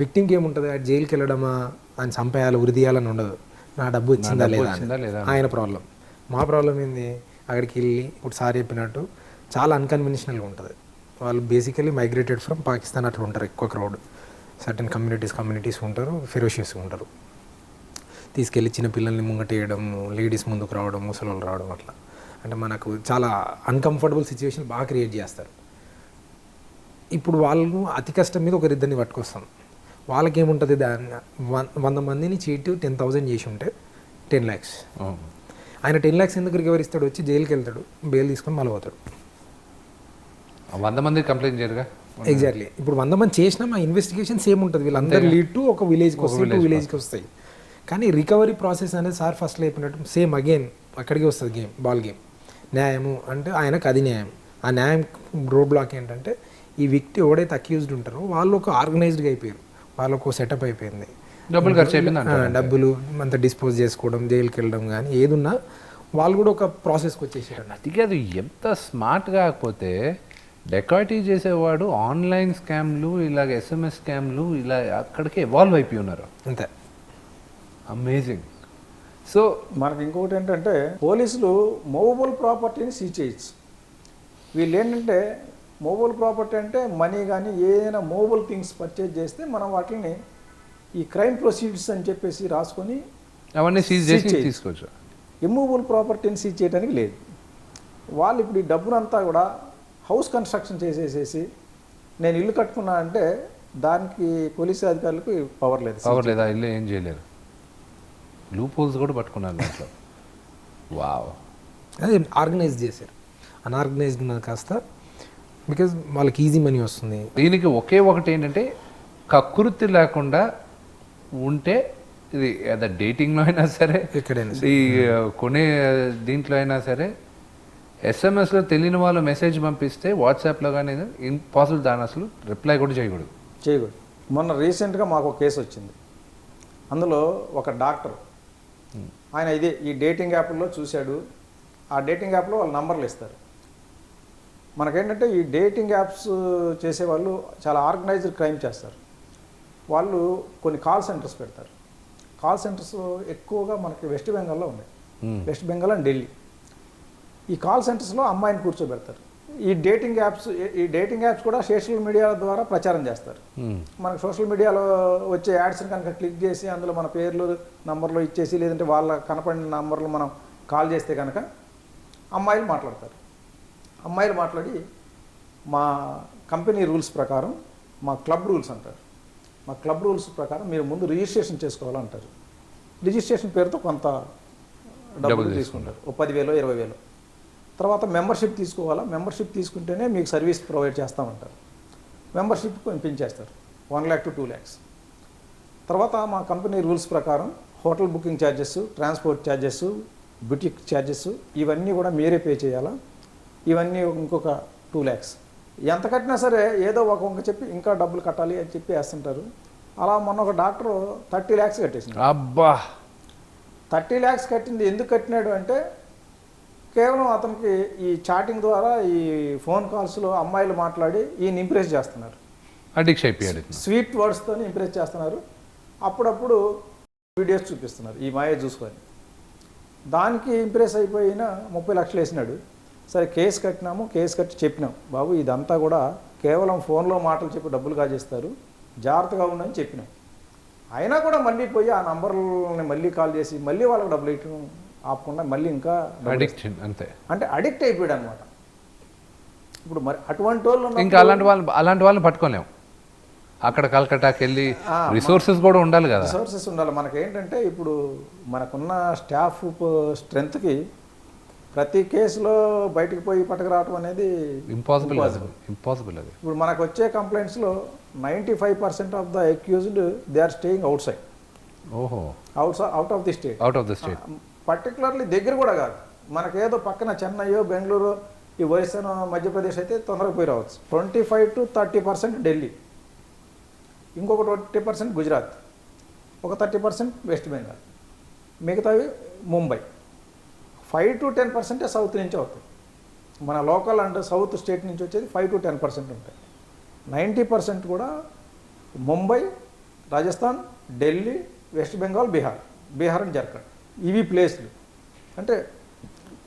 విక్టిమ్కి ఏముంటుంది, జైలుకి వెళ్ళడమా, ఆయన చంపేయాలి ఉరిదీయాలని ఉండదు, నా డబ్బు వచ్చిందా లేదా ఆయన ప్రాబ్లం. మా ప్రాబ్లం ఏంది, అక్కడికి వెళ్ళి ఇప్పుడు సార్ చెప్పినట్టు చాలా అన్కన్వెన్షనల్గా ఉంటుంది. వాళ్ళు బేసికలీ మైగ్రేటెడ్ ఫ్రమ్ పాకిస్తాన్ అట్లా ఉంటారు, ఎక్కువ క్రౌడ్, సర్టన్ కమ్యూనిటీస్ ఉంటారు, ఫెరోషియస్గా ఉంటారు. తీసుకెళ్ళి చిన్న పిల్లల్ని ముంగటేయడం, లేడీస్ ముందుకు రావడం, ముసలోళ్ళు రావడం, అట్లా అంటే మనకు చాలా అన్కంఫర్టబుల్ సిచ్యువేషన్ బాగా క్రియేట్ చేస్తారు. ఇప్పుడు వాళ్ళు అతి కష్టం మీద ఒకరిద్దరిని పట్టుకొస్తాం, వాళ్ళకి ఏముంటుంది, దాన్ని 100 మందిని చీటి 10,000 చేసి ఉంటే 10 lakhs. ఆయన 10 lakhs ఎందుకు రికవర్ ఇస్తాడు, వచ్చి జైలుకి వెళ్తాడు, బెయిల్ తీసుకొని మళ్ళీ పోతాడు. 100 మంది కంప్లైంట్ చేయరుగా. ఎగ్జాక్ట్లీ. ఇప్పుడు 100 మంది చేసినా మా ఇన్వెస్టిగేషన్ సేమ్ ఉంటుంది, వీళ్ళందరూ లీడ్ టు ఒక విలేజ్కి వస్తాయి, 2 విలేజ్కి వస్తాయి. కానీ రికవరీ ప్రాసెస్ అనేది సార్ ఫస్ట్లో అయిపోయినట్టు సేమ్ అగైన్ అక్కడికి వస్తుంది బాల్ గేమ్. న్యాయము అంటే ఆయనకు అది న్యాయం. ఆ న్యాయం రోడ్ బ్లాక్ ఏంటంటే ఈ వ్యక్తి ఎవడైతే అక్యూజ్డ్ ఉంటారో వాళ్ళు ఒక ఆర్గనైజ్డ్గా అయిపోయారు, వాళ్ళకు ఒక సెటప్ అయిపోయింది, డబ్బులు ఖర్చు అయిపోయింది, డబ్బులు అంతా డిస్పోజ్ చేసుకోవడం, జైలుకి వెళ్ళడం, కానీ ఏదున్నా వాళ్ళు కూడా ఒక ప్రాసెస్కి వచ్చేసారు. అది కాదు, ఎంత స్మార్ట్ కాకపోతే డెకాయిటీ చేసేవాడు ఆన్లైన్ స్కామ్లు, ఇలాగ SMS స్కామ్లు, ఇలా అక్కడికి ఎవాల్వ్ అయిపోయి ఉన్నారు. అంతే, అమేజింగ్. సో మనకి ఇంకొకటి ఏంటంటే పోలీసులు మూవబుల్ ప్రాపర్టీని సీజ్ చేయొచ్చు. వీళ్ళు ఏంటంటే మూవబుల్ ప్రాపర్టీ అంటే మనీ కానీ ఏదైనా మూవబుల్ థింగ్స్ పర్చేజ్ చేస్తే మనం వాటిని ఈ క్రైమ్ ప్రొసీడ్స్ అని చెప్పేసి రాసుకొని అవన్నీ సీజ్ చేసి తీసుకోవచ్చు. ఇమ్మూవబుల్ ప్రాపర్టీని సీజ్ చేయడానికి లేదు. వాళ్ళు ఇప్పుడు ఈ డబ్బునంతా కూడా హౌస్ కన్స్ట్రక్షన్ చేసేసేసి నేను ఇల్లు కట్టుకున్నా అంటే దానికి పోలీసు అధికారులకు పవర్ లేదా, ఇల్లు ఏం చేయలేరు. లూప్ హోల్స్ కూడా పట్టుకున్నారు దాంట్లో. వావ్, అది ఆర్గనైజ్ చేశారు. అన్ఆర్గనైజ్డ్ ఉన్నది కాస్త బికాజ్ వాళ్ళకి ఈజీ మనీ వస్తుంది. దీనికి ఒకే ఒకటి ఏంటంటే కకృతి లేకుండా ఉంటే, ఇది అదే డేటింగ్లో అయినా సరే, ఎక్కడైనా ఈ కొనే దీంట్లో అయినా సరే, SMSలో తెలియని వాళ్ళు మెసేజ్ పంపిస్తే వాట్సాప్లో కానీ ఇంపాసిబుల్, దాని అసలు రిప్లై కూడా చేయకూడదు. మొన్న రీసెంట్గా మాకు ఒక కేసు వచ్చింది. అందులో ఒక డాక్టర్ ఆయన ఈ డేటింగ్ యాప్లో చూశాడు. ఆ డేటింగ్ యాప్లో వాళ్ళ నంబర్లు ఇస్తారు. మనకేంటంటే ఈ డేటింగ్ యాప్స్ చేసేవాళ్ళు చాలా ఆర్గనైజ్డ్ క్రైమ్ చేస్తారు. వాళ్ళు కొన్ని కాల్ సెంటర్స్ పెడతారు. కాల్ సెంటర్స్ ఎక్కువగా మనకి వెస్ట్ బెంగాల్లో ఉన్నాయి, వెస్ట్ బెంగాల్ అండ్ ఢిల్లీ. ఈ కాల్ సెంటర్స్లో అమ్మాయిని కూర్చోబెడతారు. ఈ డేటింగ్ యాప్స్ కూడా సోషల్ మీడియా ద్వారా ప్రచారం చేస్తారు. మనకు సోషల్ మీడియాలో వచ్చే యాడ్స్ని కనుక క్లిక్ చేసి అందులో మన పేర్లు నంబర్లు ఇచ్చేసి లేదంటే వాళ్ళ కనపడిన నంబర్లు మనం కాల్ చేస్తే కనుక అమ్మాయిలు మాట్లాడతారు. అమ్మాయిలు మాట్లాడి మా కంపెనీ రూల్స్ ప్రకారం, మా క్లబ్ రూల్స్ అంటారు, మా క్లబ్ రూల్స్ ప్రకారం మీరు ముందు రిజిస్ట్రేషన్ చేసుకోవాలంటారు. రిజిస్ట్రేషన్ పేరుతో కొంత డబ్బులు తీసుకుంటారు, ఓ 10,000 20,000. తర్వాత మెంబర్షిప్ తీసుకోవాలా, మెంబర్షిప్ తీసుకుంటేనే మీకు సర్వీస్ ప్రొవైడ్ చేస్తామంటారు. మెంబర్షిప్ పెంచేస్తారు 1 lakh to 2 lakhs. తర్వాత మా కంపెనీ రూల్స్ ప్రకారం hotel booking charges, transport charges, boutique charges ఇవన్నీ కూడా మీరే పే చేయాలా. ఇవన్నీ ఇంకొక 2 lakhs. ఎంత కట్టినా సరే ఏదో ఒక వంక చెప్పి ఇంకా డబ్బులు కట్టాలి అని చెప్పి వేస్తుంటారు. అలా మొన్న ఒక డాక్టర్ 30 lakhs కట్టేసింది. అబ్బా, 30 lakhs కట్టింది ఎందుకు కట్టినాడు అంటే కేవలం అతనికి ఈ చాటింగ్ ద్వారా ఈ ఫోన్ కాల్స్లో అమ్మాయిలు మాట్లాడి ఈయన ఇంప్రెస్ చేస్తున్నారు. అడిక్ట్ అయిపోయాడు. స్వీట్ వర్డ్స్తో ఇంప్రెస్ చేస్తున్నారు. అప్పుడప్పుడు వీడియోస్ చూపిస్తున్నారు ఈ మాయ చూసుకొని. దానికి ఇంప్రెస్ అయిపోయిన 30 లక్షలు వేసినాడు. సరే కేసు కట్టినాము, కేసు కట్టి చెప్పినాం, బాబు ఇదంతా కూడా కేవలం ఫోన్లో మాటలు చెప్పి డబ్బులు కాజేస్తారు, జాగ్రత్తగా ఉండని చెప్పినాం. అయినా కూడా మళ్ళీ పోయి ఆ నంబర్లని మళ్ళీ కాల్ చేసి మళ్ళీ వాళ్ళకి డబ్బులు ఇవ్వడం ఆపకుండా మళ్ళీ ఇంకా అడిక్షన్ అంతే, అంటే అడిక్ట్ అయిపోయాడు అనమాట. ఇప్పుడు మరి అటువంటి వాళ్ళు ఇంకా అలాంటి వాళ్ళని పట్టుకోలేము. అక్కడ కలకట్టాకి వెళ్ళి రిసోర్సెస్ కూడా ఉండాలి కదా. రిసోర్సెస్ ఉండాలి. మనకేంటంటే ఇప్పుడు మనకున్న స్టాఫ్ స్ట్రెంత్కి ప్రతి కేసులో బయటకు పోయి పట్టుకురావడం అనేది ఇంపాసిబుల్ అది. ఇప్పుడు మనకు వచ్చే కంప్లైంట్స్లో 95% of the accused they are staying outside. ఓహో, out of the state. Particularly దగ్గర కూడా కాదు, మనకేదో పక్కన చెన్నైయో బెంగళూరు ఈ ఒరిస్సా మధ్యప్రదేశ్ అయితే తొందరగా పోయి రావచ్చు. 25 to 30% ఢిల్లీ, ఇంకొక 20% గుజరాత్, ఒక 30% వెస్ట్ బెంగాల్, మిగతావి ముంబై. 5 to 10% సౌత్ నుంచి అవుతాయి. మన లోకల్ అండ్ సౌత్ స్టేట్ నుంచి వచ్చేది 5 to 10% ఉంటాయి. 90% కూడా ముంబై, రాజస్థాన్, ఢిల్లీ, వెస్ట్ బెంగాల్, బీహార్ అండ్ జార్ఖండ్ ఇవి ప్లేస్లు. అంటే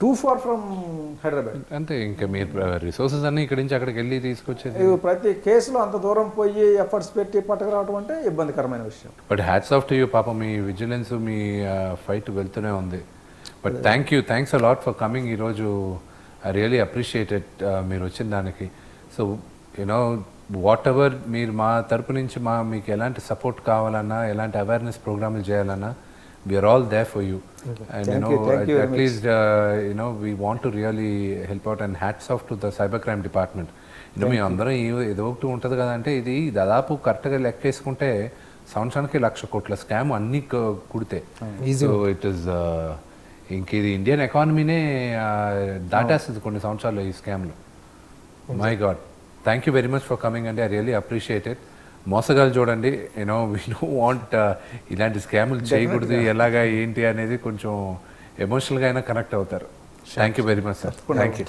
టూ ఫార్ ఫ్రమ్ హైదరాబాద్. అంతే, ఇంకా మీరు రిసోర్సెస్ అన్నీ ఇక్కడి నుంచి అక్కడికి వెళ్ళి తీసుకొచ్చేది. ప్రతి కేసులో అంత దూరం పోయి ఎఫర్ట్స్ పెట్టి పట్టుకురావడం అంటే ఇబ్బందికరమైన విషయం. But hats off to you, పాపం మీ విజిలెన్స్, మీ ఫైట్ వెళ్తూనే ఉంది. But thanks a lot for coming ఈరోజు. ఐ రియలీ అప్రిషియేటెడ్ మీరు వచ్చిన దానికి. సో యూనో వాట్ ఎవర్ మీరు మా తరపు నుంచి మీకు ఎలాంటి సపోర్ట్ కావాలన్నా, ఎలాంటి అవేర్నెస్ ప్రోగ్రాములు చేయాలన్నా, we are all there for you. And at least we want to really help out, and hats off to the cybercrime department. మీ అందరం ఏదో ఒకటి ఉంటుంది కదా. అంటే ఇది దాదాపు కరెక్ట్గా లెక్కేసుకుంటే సంవత్సరానికి 1,00,000 కోట్ల స్కామ్ అన్నీ కుడితే. సో ఇట్ ఈస్ ఇంక ఇది ఇండియన్ ఎకానమీనే దాటేస్తుంది కొన్ని సంవత్సరాలు ఈ స్కామ్లో. My God, thank you very much for coming అండి. I really appreciate it. మోసగాలు చూడండి, యూనో వీ డోంట్ వాంట్ ఇలాంటి స్కాములు చేయకూడదు, ఎలాగా ఏంటి అనేది కొంచెం ఎమోషనల్గా అయినా కనెక్ట్ అవుతారు. Thank you very much sir. Thank you.